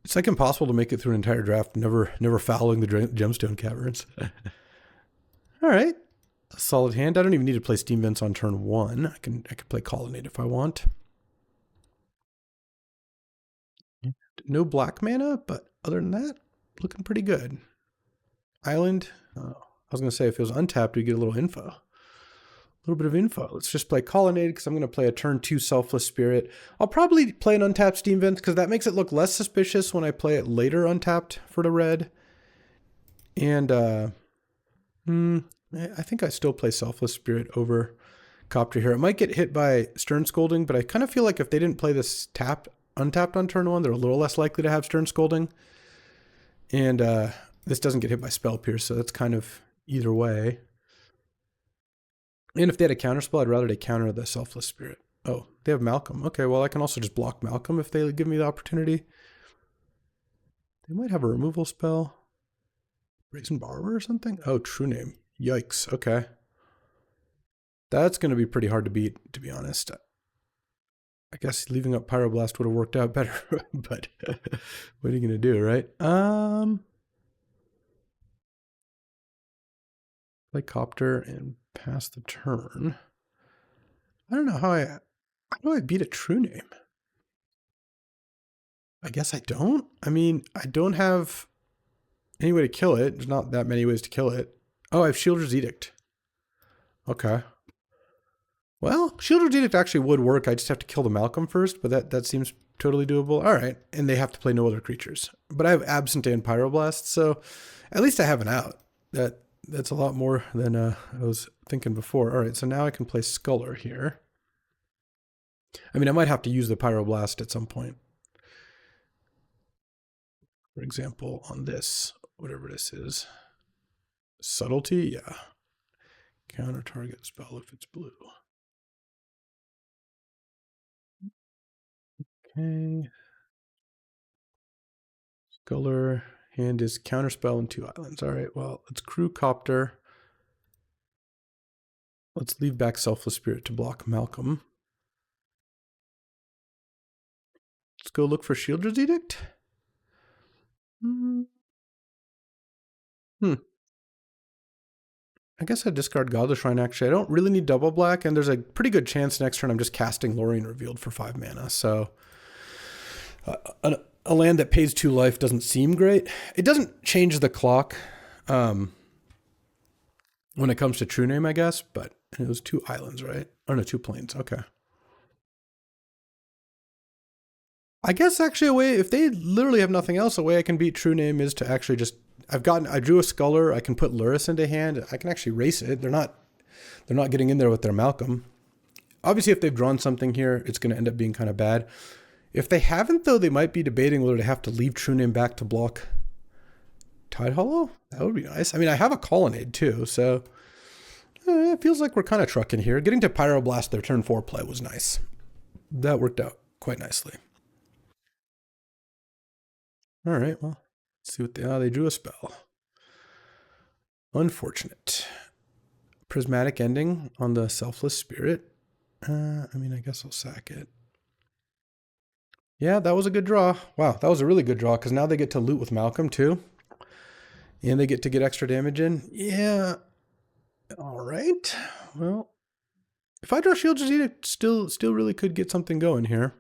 It's like impossible to make it through an entire draft never fouling the Gemstone Caverns. All right, a solid hand. I don't even need to play Steam Vents on turn 1. I can play Colonnade if I want. No black mana, but other than that, looking pretty good. Island. I was going to say if it was untapped, we'd get a little info. A little bit of info. Let's just play Colonnade because I'm going to play a turn 2 Selfless Spirit. I'll probably play an untapped Steam Vent because that makes it look less suspicious when I play it later untapped for the red. And I think I still play Selfless Spirit over Copter here. It might get hit by Stern Scolding, but I kind of feel like if they didn't play this untapped on turn 1, they're a little less likely to have Stern Scolding. And this doesn't get hit by Spell Pierce, so that's kind of either way. And if they had a counterspell, I'd rather they counter the Selfless Spirit. Oh, they have Malcolm. Okay, well, I can also just block Malcolm if they give me the opportunity. They might have a removal spell. Brazen Borrower or something? Oh, True Name. Yikes. Okay. That's going to be pretty hard to beat, to be honest. I guess leaving up Pyroblast would have worked out better, but what are you going to do, right? Play Copter and pass the turn. I don't know how do I beat a true name? I guess I don't. I mean, I don't have any way to kill it. There's not that many ways to kill it. Oh, I have Shielder's Edict. Okay. Well, Shielder's Edict actually would work. I just have to kill the Malcolm first, but that seems totally doable. All right. And they have to play no other creatures. But I have Absent and Pyroblast, so at least I have an out. That's a lot more than I was thinking before. All right, so now I can play Sculler here. I mean, I might have to use the Pyroblast at some point. For example, on this, whatever this is. Subtlety? Yeah. Counter target spell if it's blue. Okay. Sculler, hand is counterspell and 2 islands. All right, well, let's crew Copter. Let's leave back Selfless Spirit to block Malcolm. Let's go look for Shielder's Edict. I guess I'd discard Godless Shrine, actually. I don't really need double black, and there's a pretty good chance next turn I'm just casting Lorien Revealed for 5 mana, so... a land that pays 2 life doesn't seem great. It doesn't change the clock when it comes to True Name, I guess, but it was 2 islands, right? Oh, no, 2 plains. Okay. I guess actually a way, if they literally have nothing else, a way I can beat True Name is to actually just, I drew a Sculler, I can put Lurrus into hand, I can actually race it. They're not getting in there with their Malcolm. Obviously, if they've drawn something here, it's going to end up being kind of bad. If they haven't, though, they might be debating whether to have to leave True Name back to block Tide Hollow. That would be nice. I mean, I have a Colonnade, too, so it feels like we're kind of trucking here. Getting to Pyroblast their turn 4 play was nice. That worked out quite nicely. All right, well, let's see what they drew a spell. Unfortunate. Prismatic Ending on the Selfless Spirit. I mean, I guess I'll sack it. Yeah, that was a good draw. Wow, that was a really good draw, because now they get to loot with Malcolm, too. And they get to get extra damage in. Yeah. All right. Well, if I draw Shielder's Edict, still really could get something going here.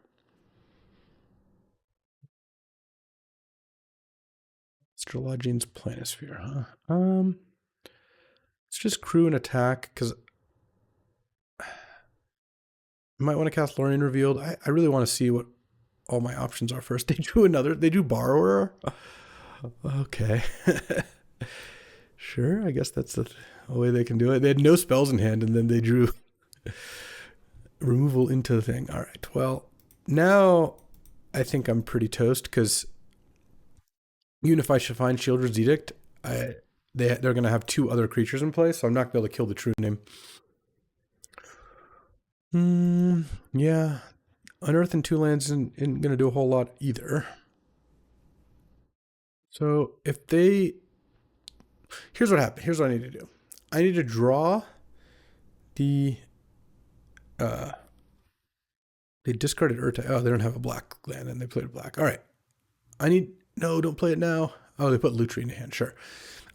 Astrologian's Planisphere, huh? Let's just crew and attack, because I might want to cast Lorien Revealed. I really want to see what all my options are first. They drew Borrower. Okay. Sure, I guess that's the way they can do it. They had no spells in hand, and then they drew removal into the thing. All right, well, now I think I'm pretty toast, because even if I should find Shielder's Edict, they're going to have 2 other creatures in play, so I'm not going to be able to kill the True Name. Yeah. Unearth and 2 lands isn't going to do a whole lot either. So if they... Here's what happened. Here's what I need to do. I need to draw the... They discarded Urta. Oh, they don't have a black land, and they played a black. All right. I need... No, don't play it now. Oh, they put Lutri in hand. Sure.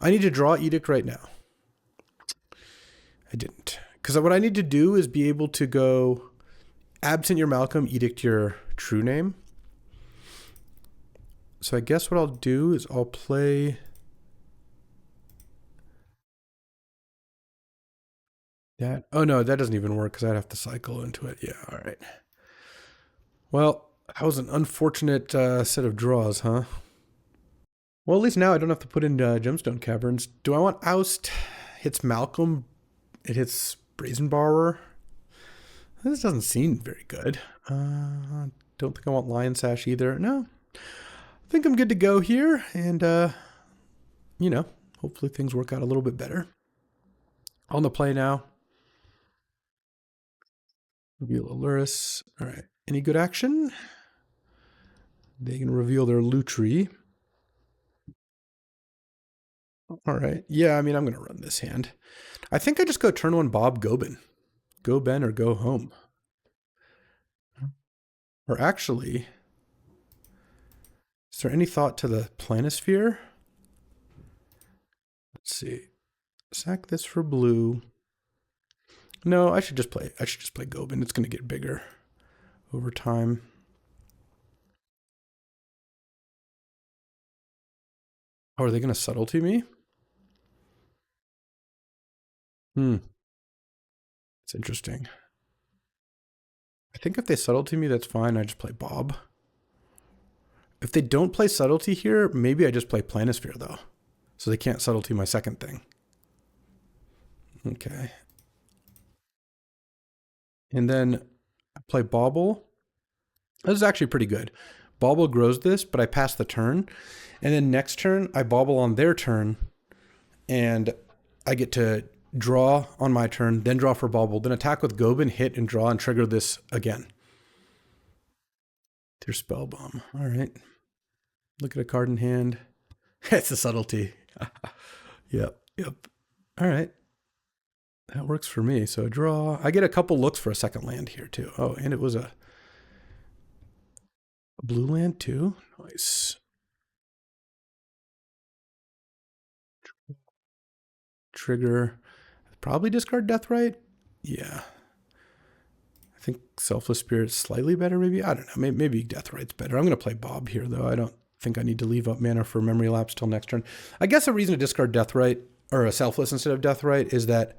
I need to draw Edict right now. I didn't. Because what I need to do is be able to go Absent your Malcolm, Edict your True Name. So I guess what I'll do is I'll play... that. Oh, no, that doesn't even work, because I'd have to cycle into it. Yeah, all right. Well, that was an unfortunate set of draws, huh? Well, at least now I don't have to put in Gemstone Caverns. Do I want Oust? Hits Malcolm. It hits Brazen Borrower. This doesn't seem very good. Don't think I want Lion Sash either. No. I think I'm good to go here. And, you know, hopefully things work out a little bit better. On the play now. Reveal a Lurrus. All right. Any good action? They can reveal their Lutri. All right. Yeah, I mean, I'm going to run this hand. I think I just go turn 1 Bob, go Ben. Go Ben or go home. Or actually, is there any thought to the Planisphere? Let's see. Sack this for blue. No, I should just play Gobin. It's going to get bigger over time. Oh, are they going to subtlety me? It's interesting. I think if they subtlety me, that's fine. I just play Bob. If they don't play subtlety here, maybe I just play Planisphere, though. So they can't subtlety my second thing. Okay. And then I play Bauble. This is actually pretty good. Bauble grows this, but I pass the turn. And then next turn, I Bauble on their turn. And I get to draw on my turn, then draw for Bauble, then attack with Gobin, hit and draw and trigger this again. Their Spell Bomb. All right. Look at a card in hand. It's a subtlety. Yep. All right. That works for me. So draw. I get a couple looks for a second land here too. Oh, and it was a blue land too. Nice. Trigger. Probably discard Deathrite. Yeah. I think Selfless Spirit's slightly better, maybe. I don't know. Maybe Deathrite's better. I'm going to play Bob here, though. I don't think I need to leave up mana for Memory Lapse till next turn. I guess a reason to discard Deathrite, or a Selfless instead of Deathrite, is that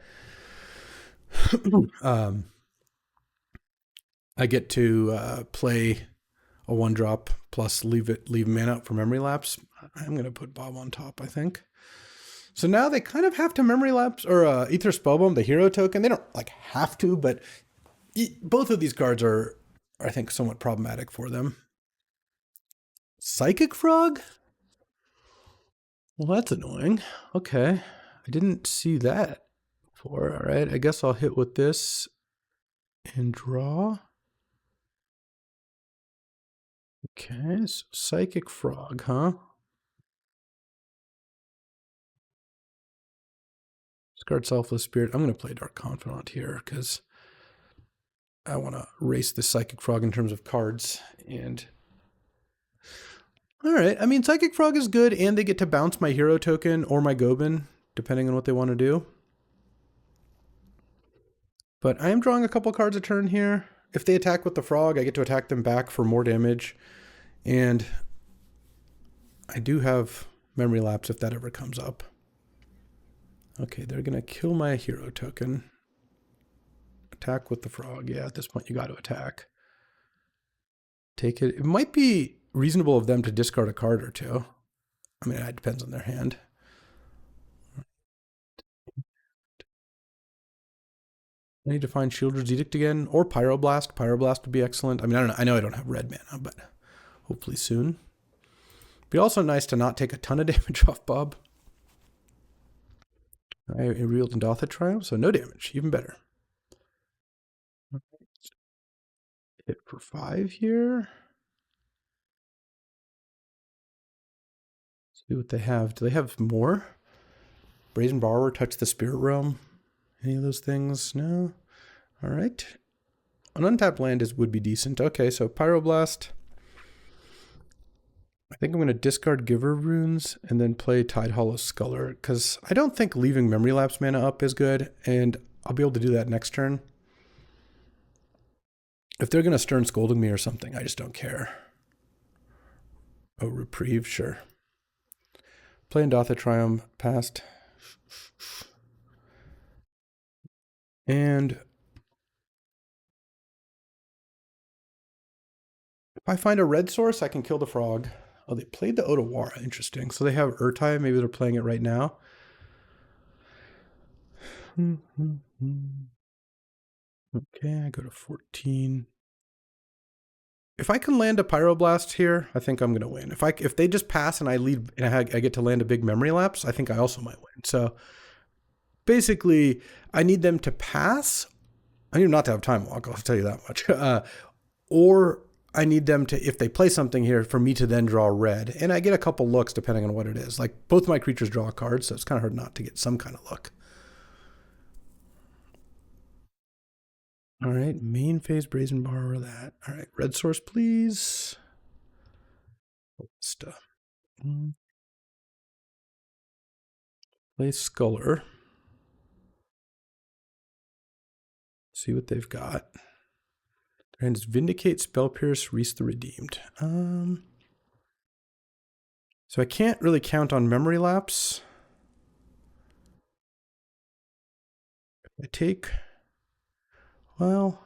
I get to play a 1-drop plus leave mana up for Memory Lapse. I'm going to put Bob on top, I think. So now they kind of have to Memory Lapse or Aether Spellbomb, the hero token. They don't like have to, but both of these cards are, I think, somewhat problematic for them. Psychic Frog? Well, that's annoying. Okay. I didn't see that before. All right. I guess I'll hit with this and draw. Okay. So Psychic Frog, huh? Discard Selfless Spirit. I'm going to play Dark Confidant here because I want to race the Psychic Frog in terms of cards. And all right. I mean, Psychic Frog is good, and they get to bounce my hero token or my Gobin, depending on what they want to do. But I am drawing a couple cards a turn here. If they attack with the frog, I get to attack them back for more damage. And I do have Memory Lapse if that ever comes up. Okay, they're going to kill my hero token. Attack with the frog. Yeah, at this point you got to attack. Take it. It might be reasonable of them to discard a card or two. I mean, it depends on their hand. I need to find Shieldred's Edict again, or Pyroblast. Pyroblast would be excellent. I mean, I don't know. I know I don't have red mana, but hopefully soon. Be also nice to not take a ton of damage off Bob. I reeled in Dotha Triumph, so no damage, even better. Hit for 5 here. See what they have. Do they have more? Brazen Borrower, Touch the Spirit Realm. Any of those things? No. All right. An untapped land would be decent. Okay, so Pyroblast. I think I'm going to discard Giver Runes and then play Tidehollow Sculler because I don't think leaving Memory Lapse mana up is good, and I'll be able to do that next turn. If they're going to Stern Scolding me or something, I just don't care. Oh, Reprieve, sure. Playing Dotha Triumph, passed. And if I find a red source, I can kill the frog. Oh, they played the Otawara. Interesting. So they have Urtai. Maybe they're playing it right now. Okay, I go to 14. If I can land a Pyroblast here, I think I'm going to win. If they just pass and I lead and I get to land a big Memory Lapse, I think I also might win. So basically, I need them to pass. I need them not to have Time Walk, I'll tell you that much. Or I need them to, if they play something here, for me to then draw red. And I get a couple looks depending on what it is. Like, both my creatures draw a card, so it's kind of hard not to get some kind of look. All right, main phase Brazen Borrower that. All right, red source, please. Stuff. Play Sculler. See what they've got. Their hand is Vindicate, Spell Pierce, Reese the Redeemed. So I can't really count on Memory Lapse. I take, well,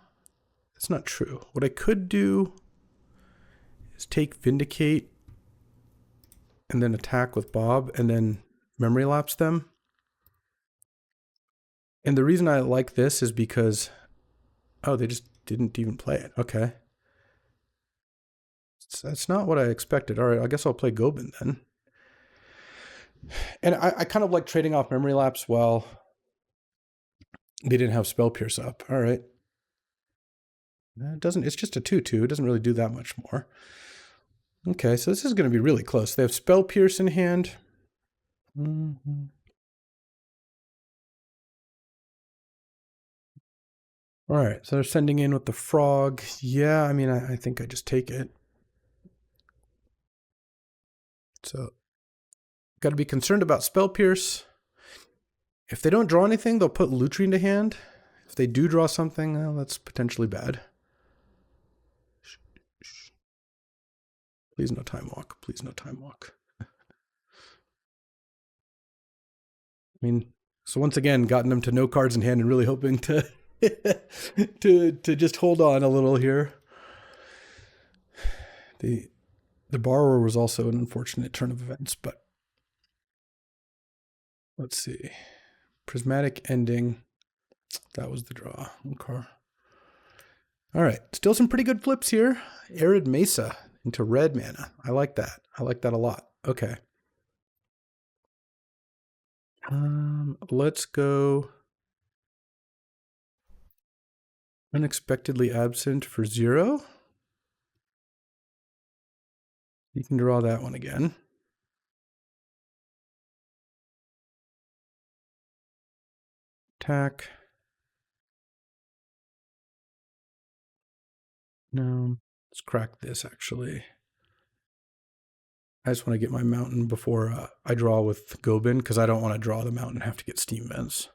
that's not true. What I could do is take Vindicate and then attack with Bob and then Memory Lapse them. And the reason I like this is because, oh, they just didn't even play it. Okay. That's not what I expected. All right, I guess I'll play Gobin then. And I kind of like trading off Memory Lapse while they didn't have Spell Pierce up. All right. It doesn't, it's just a 2/2. It doesn't really do that much more. Okay, so this is going to be really close. They have Spell Pierce in hand. All right, so they're sending in with the frog. Yeah, I mean, I think I just take it. So, got to be concerned about Spell Pierce. If they don't draw anything, they'll put Lutrine to hand. If they do draw something, well, that's potentially bad. Please no Time Walk. Please no Time Walk. I mean, so once again, gotten them to no cards in hand and really hoping to to just hold on a little here. The borrower was also an unfortunate turn of events, but let's see. Prismatic Ending. That was the draw. Okay. All right. Still some pretty good flips here. Arid Mesa into red mana. I like that. I like that a lot. Okay. Let's go Unexpectedly Absent for 0. You can draw that one again. Attack. No, let's crack this actually. I just want to get my mountain before I draw with Gobin, because I don't want to draw the mountain and have to get Steam Vents.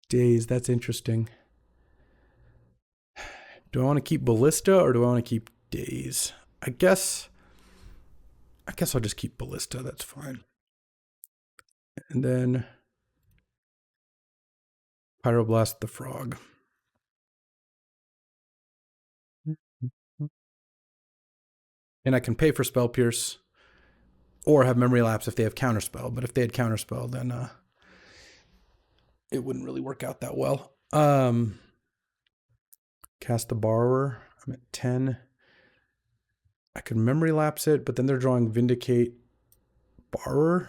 Days, that's interesting. Do I want to keep Ballista or do I want to keep Days? I guess I'll just keep Ballista, that's fine. And then Pyroblast the Frog. And I can pay for Spell Pierce or have Memory Lapse if they have Counterspell. But if they had Counterspell, then it wouldn't really work out that well. Cast the Borrower. I'm at 10. I could Memory Lapse it, but then they're drawing Vindicate, Borrower.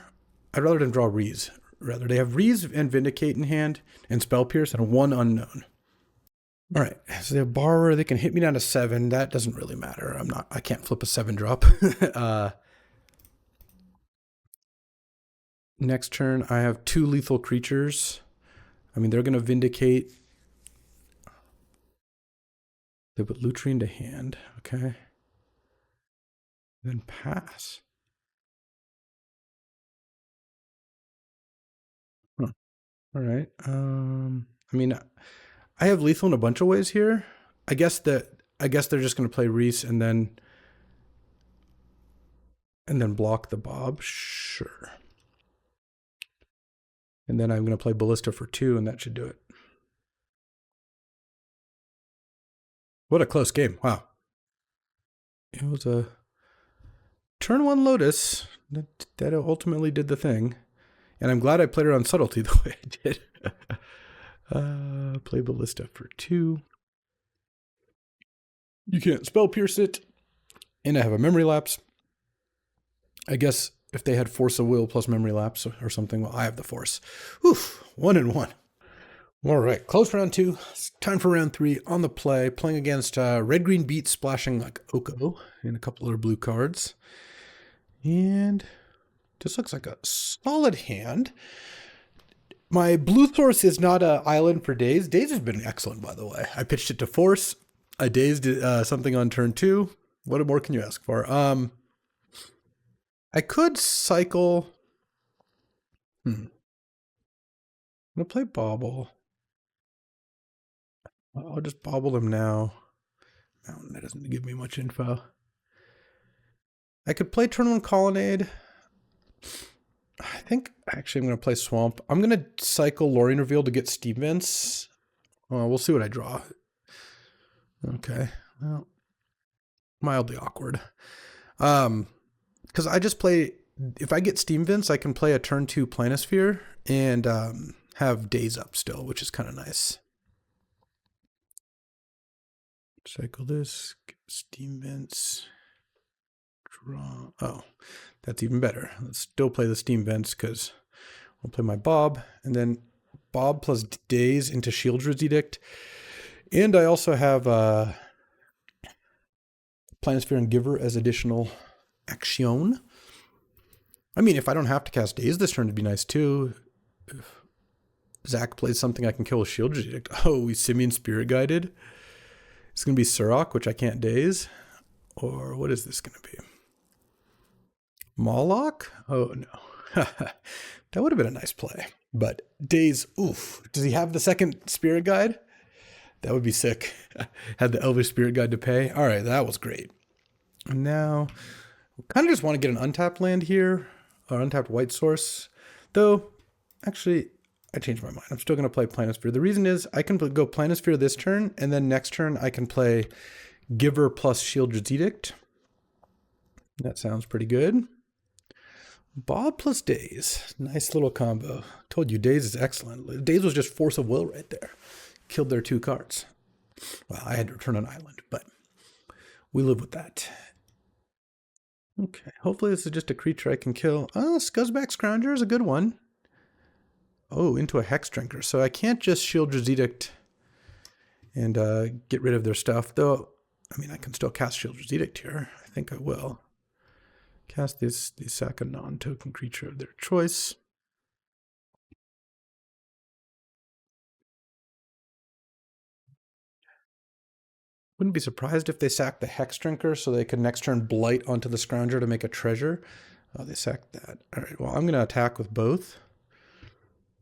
I'd rather than draw Reese. Rather, they have Reese and Vindicate in hand, and Spell Pierce, and one unknown. All right, so they have Borrower. They can hit me down to 7. That doesn't really matter. I can't flip a 7-drop. Next turn, I have 2 lethal creatures. I mean, they're going to Vindicate. They put Lutrine to hand. Okay. Then pass. Huh. All right. I mean, I have lethal in a bunch of ways here. I guess they're just going to play Reese and then block the Bob. Sure. And then I'm going to play Ballista for 2, and that should do it. What a close game. Wow. It was a turn 1 Lotus that ultimately did the thing. And I'm glad I played it on Subtlety the way I did. Play Ballista for 2. You can't Spell Pierce it. And I have a Memory Lapse. I guess if they had Force of Will plus Memory Lapse or something, well, I have the Force. Oof, 1-1. All right, close round 2. It's time for round 3 on the play. Playing against Red-Green Beat, splashing like Oko and a couple other blue cards. And this looks like a solid hand. My blue source is not an island for Daze. Daze has been excellent, by the way. I pitched it to Force. I dazed something on turn 2. What more can you ask for? I could cycle. I'm gonna play Bobble. I'll just Bobble him now. That doesn't give me much info. I could play turn 1 Colonnade. I think actually I'm going to play Swamp. I'm going to cycle Lorien Reveal to get Steam Vents. We'll see what I draw. Okay. Well, mildly awkward. Because I just play, if I get Steam Vents, I can play a turn 2 Planisphere and have Days up still, which is kind of nice. Cycle this, get Steam Vents, draw. Oh, that's even better. Let's still play the Steam Vents because I'll play my Bob, and then Bob plus Days into Shieldred's Edict. And I also have Planisphere and Giver as additional action. I mean, if I don't have to cast Days this turn, it'd be nice too. If Zach plays something I can kill with Shieldred's Edict. Oh, we Simian Spirit Guided. It's going to be Surok, which I can't Daze. Or what is this going to be? Moloch? Oh, no. That would have been a nice play. But Daze, oof. Does he have the second Spirit Guide? That would be sick. Had the Elvish Spirit Guide to pay. All right, that was great. And now, we kind of just want to get an untapped land here. Or untapped white source. Though, actually, I changed my mind. I'm still going to play Planisphere. The reason is I can go Planisphere this turn, and then next turn I can play Giver plus Shieldred's Edict. That sounds pretty good. Bob plus Daze. Nice little combo. Told you Daze is excellent. Daze was just Force of Will right there. Killed their 2 cards. Well, I had to return an island, but we live with that. Okay, hopefully this is just a creature I can kill. Scuzzback Scrounger is a good one. Oh, into a Hex Drinker. So I can't just Shieldred's Edict and get rid of their stuff. Though, I mean, I can still cast Shieldred's Edict here. I think I will. Cast this, sack a non-token creature of their choice. Wouldn't be surprised if they sacked the Hex Drinker so they could next turn Blight onto the Scrounger to make a treasure. Oh, they sacked that. All right, well, I'm going to attack with both.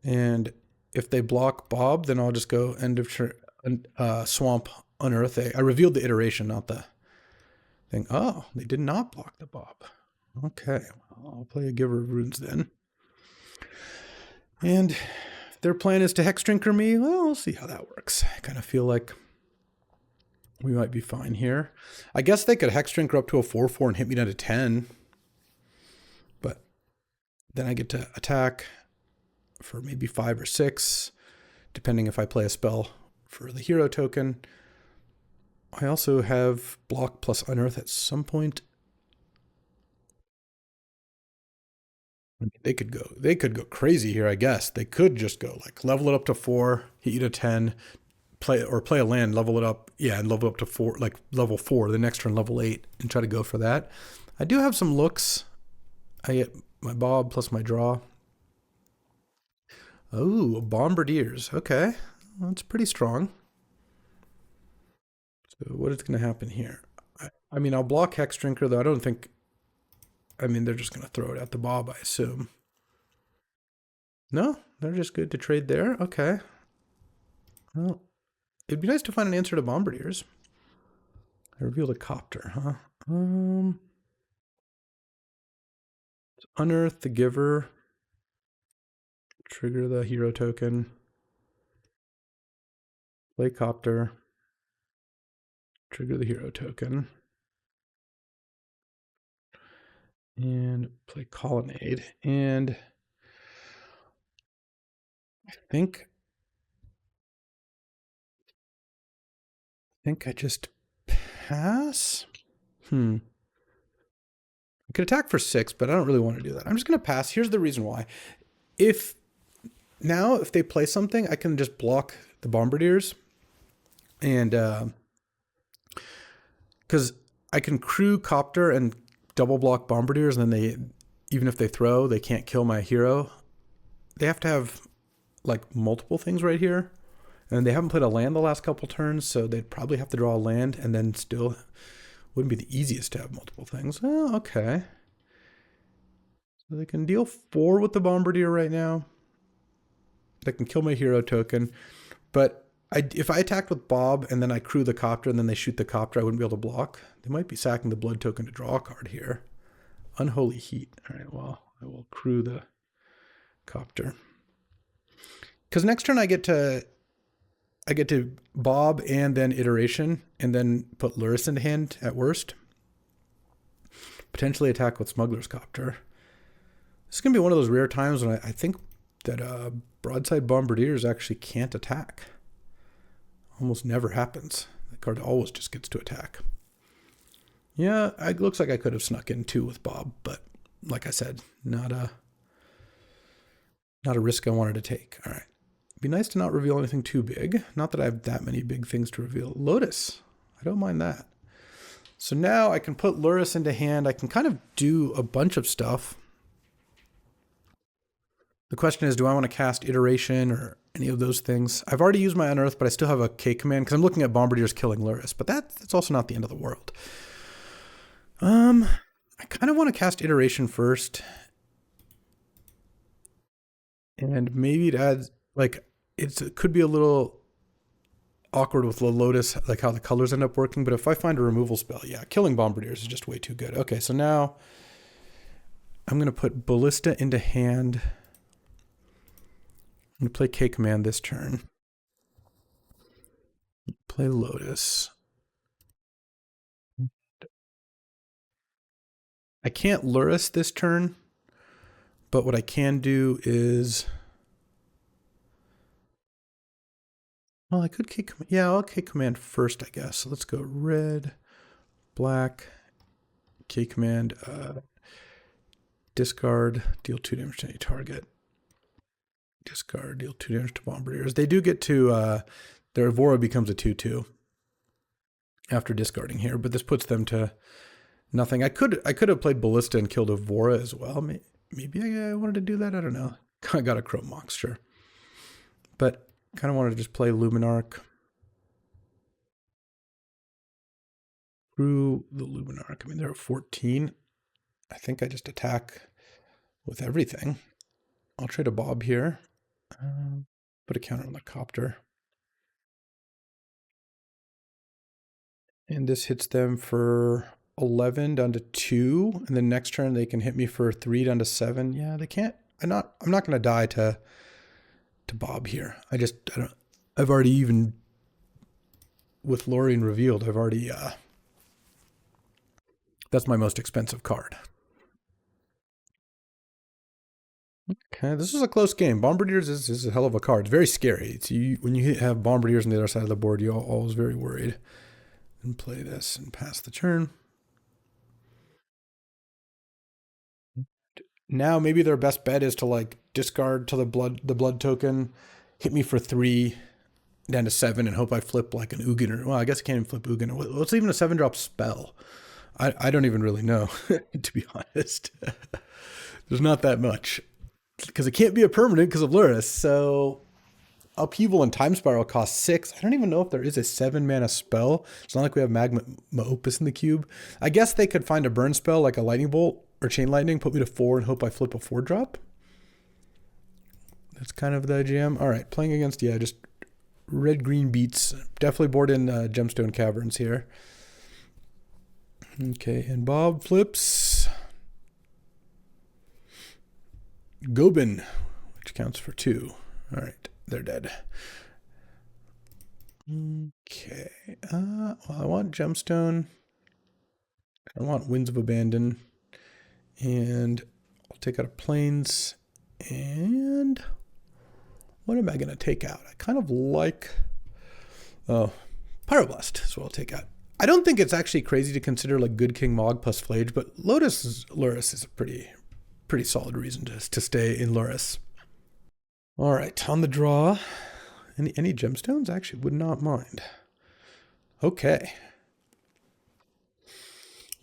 And if they block Bob, then I'll just go end of turn, Swamp, Unearth. I revealed the iteration, not the thing. Oh, they did not block the Bob. Okay, well, I'll play a Giver of Runes then. And if their plan is to Hex Drinker me, well, we'll see how that works. I kind of feel like we might be fine here. I guess they could Hex Drinker up to a 4/4 and hit me down to 10. But then I get to attack for maybe 5 or 6, depending if I play a spell for the hero token. I also have block plus unearth at some point. I mean, they could go crazy here, I guess. They could just go like level it up to 4, hit you to 10, play a land, level it up, and level up to 4, like level 4, the next turn level 8, and try to go for that. I do have some looks. I get my Bob plus my draw. Oh, Bombardiers. Okay. Well, that's pretty strong. So what is going to happen here? I mean, I'll block Hex Drinker, though I don't think... I mean, they're just going to throw it at the Bob, I assume. No? They're just good to trade there? Okay. Well, it'd be nice to find an answer to Bombardiers. I revealed a Copter, huh? Unearth the Giver. Trigger the hero token. Play Copter. Trigger the hero token. And play Colonnade. And I think I just pass. I could attack for 6, but I don't really want to do that. I'm just going to pass. Here's the reason why. If they play something, I can just block the Bombardiers. And because I can crew Copter and double block Bombardiers, and then even if they throw, they can't kill my hero. They have to have like multiple things right here. And they haven't played a land the last couple turns, so they'd probably have to draw a land, and then still wouldn't be the easiest to have multiple things. Oh, okay. So they can deal 4 with the Bombardier right now. They can kill my hero token. But if I attacked with Bob and then I crew the copter and then they shoot the copter, I wouldn't be able to block. They might be sacking the blood token to draw a card here. Unholy Heat. All right, well, I will crew the copter. Because next turn I get to Bob and then Iteration and then put Lurrus into hand at worst. Potentially attack with Smuggler's Copter. This is going to be one of those rare times when I think that Broadside Bombardiers actually can't attack. Almost never happens. The card always just gets to attack. Yeah, it looks like I could have snuck in 2 with Bob, but like I said, not a risk I wanted to take. All right. It'd be nice to not reveal anything too big. Not that I have that many big things to reveal. Lotus. I don't mind that. So now I can put Lurrus into hand. I can kind of do a bunch of stuff. The question is, do I want to cast Iteration or any of those things? I've already used my Unearth, but I still have a K command because I'm looking at Bombardiers killing Lurrus, but that's also not the end of the world. I kind of want to cast Iteration first. And maybe it adds, like, it could be a little awkward with the Lotus, like how the colors end up working, but if I find a removal spell, yeah, killing Bombardiers is just way too good. Okay, so now I'm going to put Ballista into hand. I'm going to play K command this turn. Play Lotus. I can't Lurrus this turn, but what I can do is... Well, I could K command. Yeah, I'll K command first, I guess. So let's go red, black, K command, discard, deal 2 damage to any target. Discard, deal 2 damage to Bombardiers. They do get to, their Evora becomes a 2/2 after discarding here, but this puts them to nothing. I could have played Ballista and killed Evora as well. Maybe I wanted to do that. I don't know. I got a Chrome Mox, sure. But kind of wanted to just play Luminarch. Through the Luminarch. I mean, they're at 14. I think I just attack with everything. I'll trade a Bob here. Put a counter on the copter. And this hits them for 11 down to 2. And then next turn they can hit me for 3 down to 7. Yeah, they can't. I'm not going to die to Bob here. I've already, even with Lorien revealed, I've already, that's my most expensive card. Okay, this is a close game. Bombardiers is a hell of a card. It's very scary. When you have Bombardiers on the other side of the board, you're always very worried. And play this and pass the turn. Now maybe their best bet is to like discard to the blood token, hit me for 3 down to 7, and hope I flip like an Ugin, or well, I guess I can't even flip Ugin. What's even a 7-drop spell? I don't even really know, to be honest. There's not that much. Because it can't be a permanent because of Lurrus. So Upheaval and Time Spiral cost 6. I don't even know if there is a 7-mana spell. It's not like we have Magma Opus in the cube. I guess they could find a burn spell like a Lightning Bolt or Chain Lightning, put me to 4 and hope I flip a 4-drop. That's kind of the jam. All right, playing against, yeah, just red-green beats. Definitely board in Gemstone Caverns here. Okay, and Bob flips Gobin, which counts for 2. All right, they're dead. Okay, well, I want Gemstone. I want Winds of Abandon. And I'll take out a Plains. And what am I going to take out? I kind of like... Oh, Pyroblast is what I'll take out. I don't think it's actually crazy to consider like Good King Mog plus Flage, but Lurrus is a pretty solid reason to stay in Lurrus. All right, on the draw. Any gemstones? Actually, would not mind. Okay.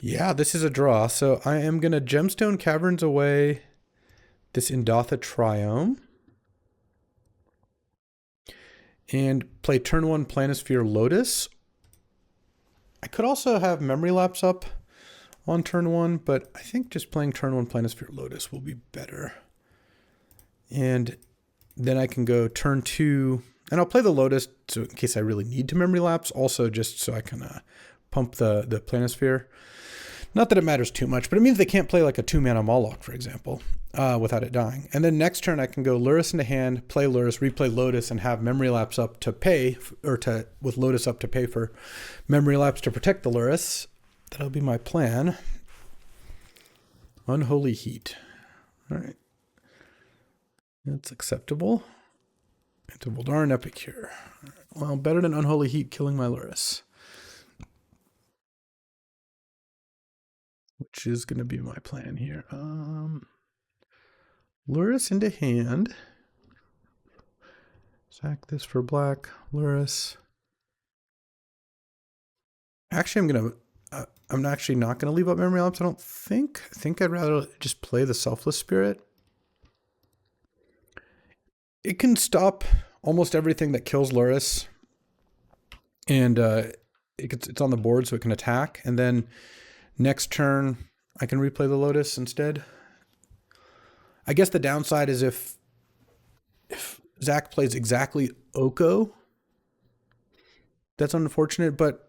Yeah, this is a draw. So I am going to Gemstone Caverns away this Indatha Triome. And play turn 1 Planisphere Lotus. I could also have Memory Lapse up. on turn 1, but I think just playing turn 1 Planisphere Lotus will be better. And then I can go turn 2, and I'll play the Lotus so in case I really need to memory lapse, also just so I can pump the Planisphere. Not that it matters too much, but it means they can't play like a 2-mana Moloch, for example, without it dying. And then next turn I can go Lurrus into hand, play Lurrus, replay Lotus, and have memory lapse up to pay, with Lotus up to pay for memory lapse to protect the Lurrus. That'll be my plan. Unholy Heat. All right. That's acceptable. Into Voldaren Epicure. Right. Well, better than Unholy Heat killing my Lurrus. Which is going to be my plan here. Lurrus into hand. Sack this for black. Lurrus. Actually, I'm actually not going to leave up memory lapse, I don't think. I think I'd rather just play the Selfless Spirit. It can stop almost everything that kills Lurrus. And it's on the board so it can attack. And then next turn, I can replay the Lotus instead. I guess the downside is if Zach plays exactly Oko, that's unfortunate, but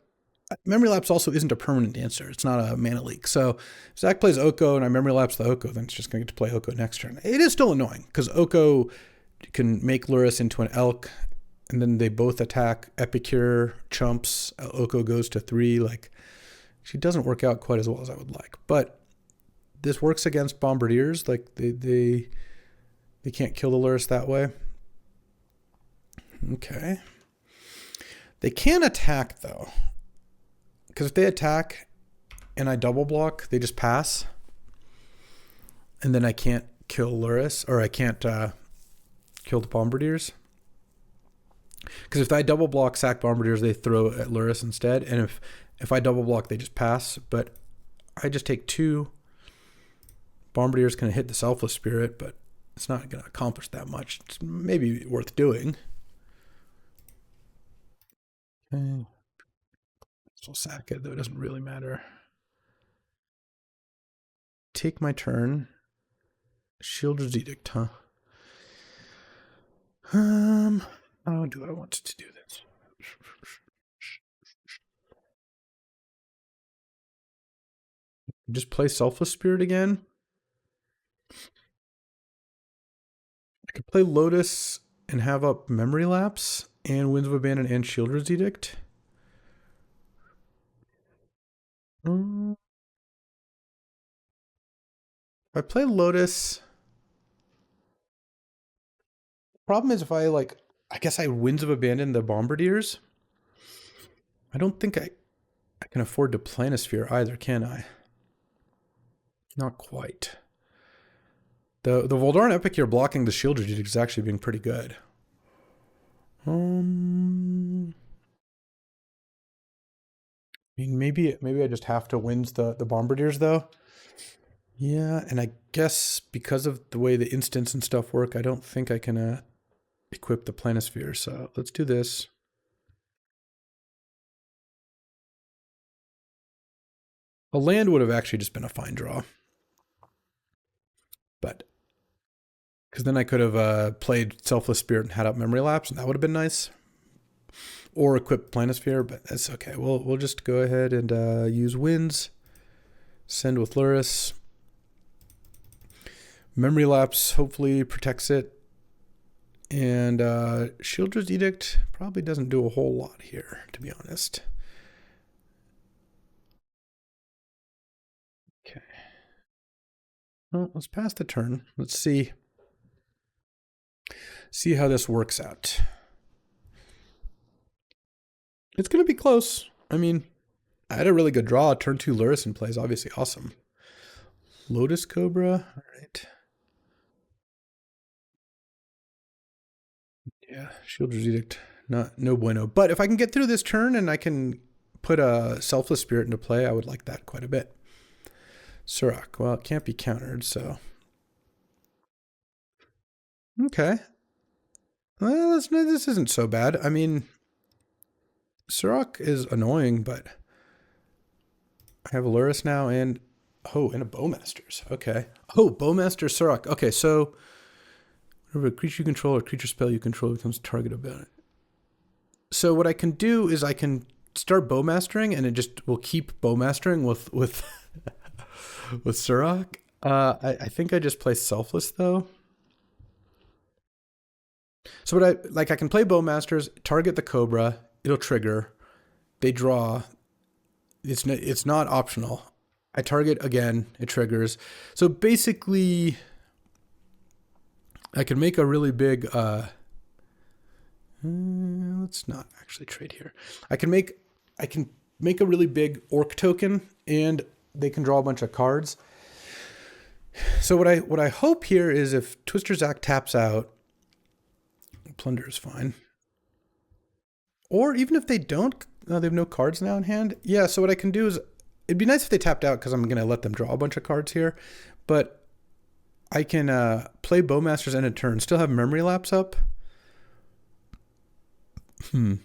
memory lapse also isn't a permanent answer. It's not a mana leak. So if Zach plays Oko and I memory lapse the Oko, then it's just going to get to play Oko next turn. It is still annoying because Oko can make Lurrus into an elk, and then they both attack Epicure, chumps. Oko goes to 3. Like, she doesn't work out quite as well as I would like. But this works against Bombardiers. Like, they can't kill the Lurrus that way. Okay. They can attack, though. Because if they attack and I double block, they just pass. And then I can't kill Lurrus, or I can't kill the Bombardiers. Because if I double block sack Bombardiers, they throw at Lurrus instead. And if I double block, they just pass. But I just take 2. Bombardiers can hit the Selfless Spirit, but it's not going to accomplish that much. It's maybe worth doing. Okay. So sack it, though it doesn't really matter. Take my turn. Shield's Edict, huh? How do I want to do this? Just play Selfless Spirit again. I could play Lotus and have up Memory Lapse and Winds of Abandon and Shield's Edict. If I play Lotus, the problem is if I guess I Winds of Abandon the Bombardiers. I don't think I can afford to Planisphere either, can I? Not quite. The Voldaren Epicure blocking the Shield Edict is actually being pretty good. I mean, maybe I just have to Winds the Bombardiers though. Yeah, and I guess because of the way the instants and stuff work, I don't think I can equip the Planisphere. So let's do this. A land would have actually just been a fine draw. But because then I could have played Selfless Spirit and had up Memory Lapse, and that would have been nice. Or equip Planisphere, but that's okay. We'll just go ahead and use Winds. Send with Lurrus. Memory Lapse hopefully protects it. And Shield's Edict probably doesn't do a whole lot here, to be honest. Okay. Well, let's pass the turn. Let's see how this works out. It's going to be close. I mean, I had a really good draw. Turn 2 Lurrus in play is obviously awesome. Lotus Cobra. All right. Yeah, Shield's Edict. No bueno. But if I can get through this turn and I can put a Selfless Spirit into play, I would like that quite a bit. Surak. Well, it can't be countered, so. Okay. Well, this isn't so bad. I mean, Surak is annoying, but I have a Lurrus now and and a Bowmasters. Okay. Oh, Bowmaster Surrock. Okay, so whenever a creature you control or creature spell you control becomes target of it. So what I can do is I can start Bowmastering and it just will keep Bowmastering with with Surrock. I think I just play Selfless though. So what I can play Bowmasters, target the Cobra, it'll trigger. They draw. It's not optional. I target again, it triggers. So basically, I can make a really big. Let's not actually trade here. I can make a really big Orc token, and they can draw a bunch of cards. So what I hope here is if Twister's Act taps out, Plunder is fine. Or even if they don't, they have no cards now in hand. Yeah, so what I can do is, it'd be nice if they tapped out because I'm going to let them draw a bunch of cards here. But I can play Bowmasters end of turn, still have Memory Lapse up. I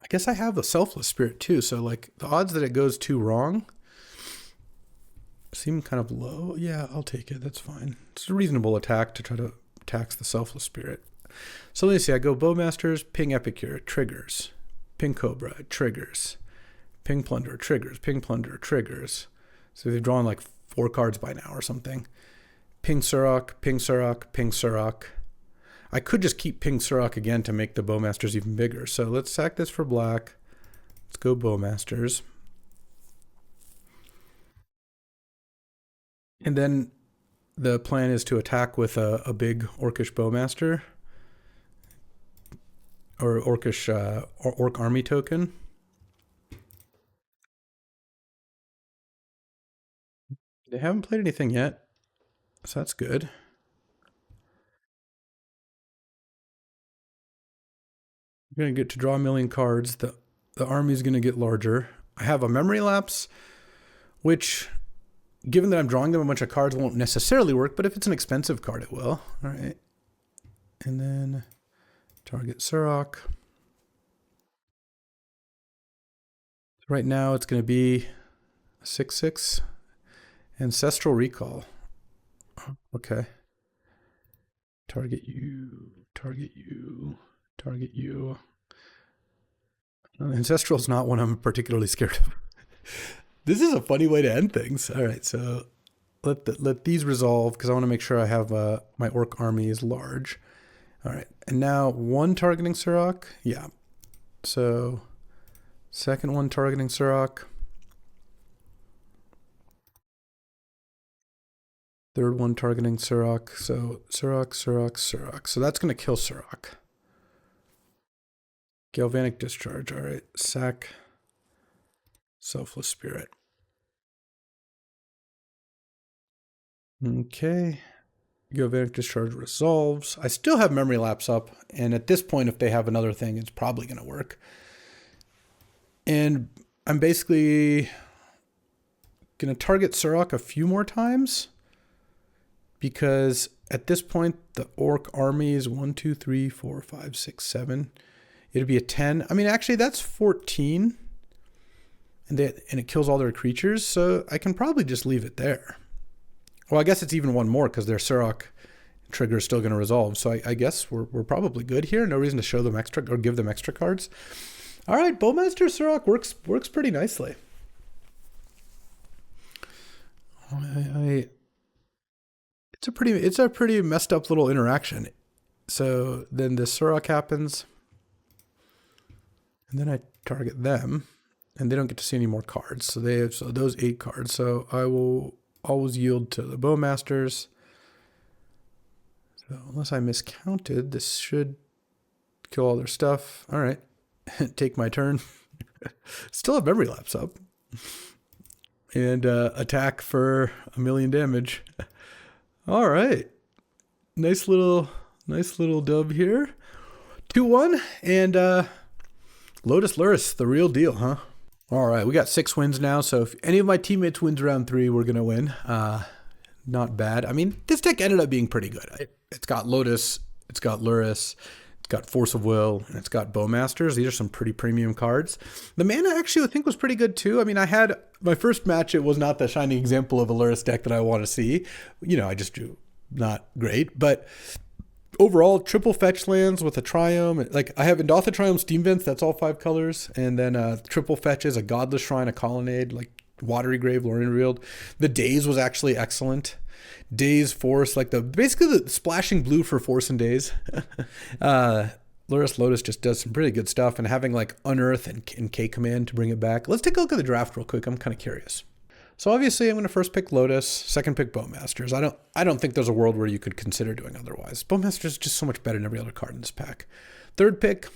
guess I have the Selfless Spirit too, so like the odds that it goes too wrong seem kind of low. Yeah, I'll take it. That's fine. It's a reasonable attack to try to tax the Selfless Spirit. So let me see. I go Bowmasters, ping Epicure, triggers. Ping Cobra, triggers. Ping Plunder, triggers. Ping Plunder, triggers. So they've drawn like 4 cards by now or something. Ping Surrock, Ping Surrock, Ping Surrock. I could just keep Ping Surrock again to make the Bowmasters even bigger. So let's sack this for black. Let's go Bowmasters. And then the plan is to attack with a big Orcish Bowmaster. Or Orcish Orc Army token. They haven't played anything yet, so that's good. I'm going to get to draw a million cards. The army is going to get larger. I have a Memory Lapse, which, given that I'm drawing them a bunch of cards, won't necessarily work, but if it's an expensive card, it will. All right. And then target Surrock. Right now, it's going to be a 6/6. Ancestral Recall. Okay. Target you, target you, target you. Ancestral is not one I'm particularly scared of. This is a funny way to end things. All right, so let these resolve because I want to make sure I have my Orc army is large. All right, and now one targeting Surrock. Yeah. So second one targeting Surrock. Third one targeting Surrock. So Surrock, Surrock, Surrock. So that's going to kill Surrock. Galvanic Discharge. All right. Sack. Selfless Spirit. Okay. Galvanic Discharge resolves. I still have Memory Lapse up. And at this point, if they have another thing, it's probably going to work. And I'm basically going to target Surrock a few more times. Because at this point, the Orc army is 1, 2, 3, 4, 5, 6, 7. It'd be a 10. I mean, actually, that's 14. And it kills all their creatures. So I can probably just leave it there. Well, I guess it's even one more because their Surrock trigger is still going to resolve. So I guess we're probably good here. No reason to show them extra or give them extra cards. All right, Bowmaster Surrock works pretty nicely. It's a pretty messed up little interaction. So then the Surrock happens, and then I target them, and they don't get to see any more cards. So they have those 8 cards. So I will always yield to the Bowmasters. So unless I miscounted, this should kill all their stuff. All right, take my turn. Still have Memory Lapse up, and attack for 1 million damage. All right. Nice little dub here. 2-1 and Lotus Lurrus, the real deal, huh? All right, we got 6 wins now, so if any of my teammates wins round 3, we're going to win. Not bad. I mean, this deck ended up being pretty good. It's got Lotus, it's got Lurrus, It's got Force of Will, and it's got Bowmasters. These are some pretty premium cards. The mana actually I think was pretty good too. I mean, I had my first match, it was not the shining example of a Lurrus deck that I want to see. You know, I just drew not great, but overall, triple fetch lands with a Triumph. Like, I have Endotha Triumph Steam Vents, that's all 5 colors. And then triple fetches, a Godless Shrine, a Colonnade, like Watery Grave, Lorien Revealed. The Daze was actually excellent. Daze, Force, like basically the splashing blue for Force and Daze. Lurrus Lotus just does some pretty good stuff, and having like Unearth and K Command to bring it back. Let's take a look at the draft real quick. I'm kind of curious. So obviously I'm going to first pick Lotus, second pick Bowmasters. I don't think there's a world where you could consider doing otherwise. Bowmasters is just so much better than every other card in this pack. Third pick,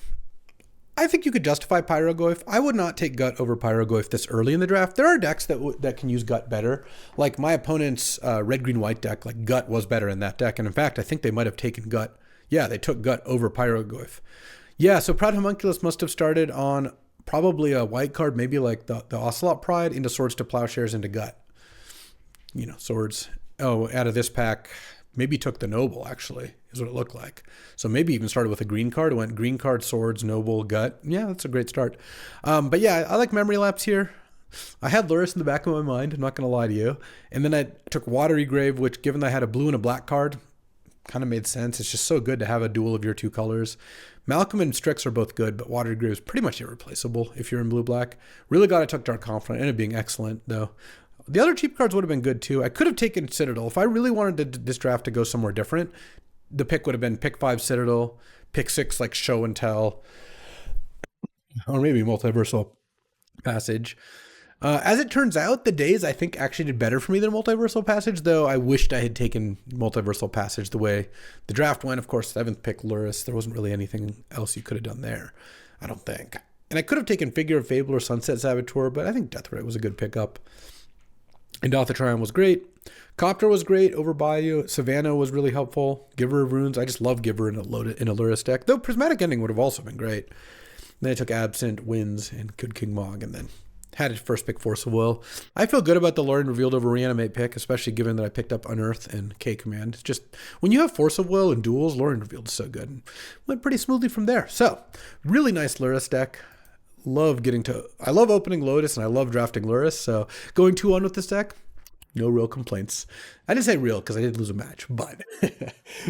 I think you could justify Pyrogoyf. I would not take Gut over Pyrogoyf this early in the draft. There are decks that can use Gut better. Like my opponent's red-green-white deck, like Gut was better in that deck. And in fact, I think they might have taken Gut. Yeah, they took Gut over Pyrogoyf. Yeah, so Proud Homunculus must have started on probably a white card, maybe like the Ocelot Pride, into Swords to Plowshares into Gut. You know, Swords. Oh, out of this pack, maybe took the Noble, actually, is what it looked like. So maybe even started with a green card. It went green card, Swords, Noble, Gut. Yeah, that's a great start. But yeah, I like Memory Lapse here. I had Lurrus in the back of my mind, I'm not going to lie to you. And then I took Watery Grave, which, given that I had a blue and a black card, kind of made sense. It's just so good to have a duel of your 2 colors. Malcolm and Strix are both good, but Watery Grave is pretty much irreplaceable if you're in blue-black. Really glad I took Dark Confidant. It ended up being excellent, though. The other cheap cards would have been good, too. I could have taken Citadel. If I really wanted this draft to go somewhere different, the pick would have been pick 5 Citadel, pick 6 like Show and Tell, or maybe Multiversal Passage. As it turns out, the Days I think actually did better for me than Multiversal Passage, though I wished I had taken Multiversal Passage the way the draft went. Of course, 7th pick Lurrus. There wasn't really anything else you could have done there, I don't think. And I could have taken Figure of Fable or Sunset Saboteur, but I think Deathray was a good pickup. Endotha Triumph was great. Copter was great over Bayou. Savannah was really helpful. Giver of Runes. I just love Giver in a Lurrus deck, though Prismatic Ending would have also been great. Then I took Absent, Winds, and Good King Mog, and then had a first pick Force of Will. I feel good about the Lorien Revealed over Reanimate pick, especially given that I picked up Unearth and K Command. It's just, when you have Force of Will and duels, Lorien Revealed is so good. And went pretty smoothly from there. So, really nice Lurrus deck. I love opening Lotus and I love drafting Lurrus. So, going 2-1 with this deck, no real complaints. I didn't say real because I did lose a match, but.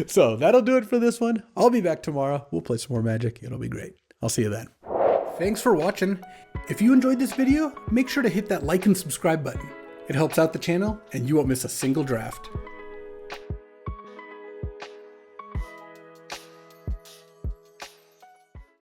So, that'll do it for this one. I'll be back tomorrow. We'll play some more Magic. It'll be great. I'll see you then. Thanks for watching. If you enjoyed this video, make sure to hit that like and subscribe button. It helps out the channel and you won't miss a single draft.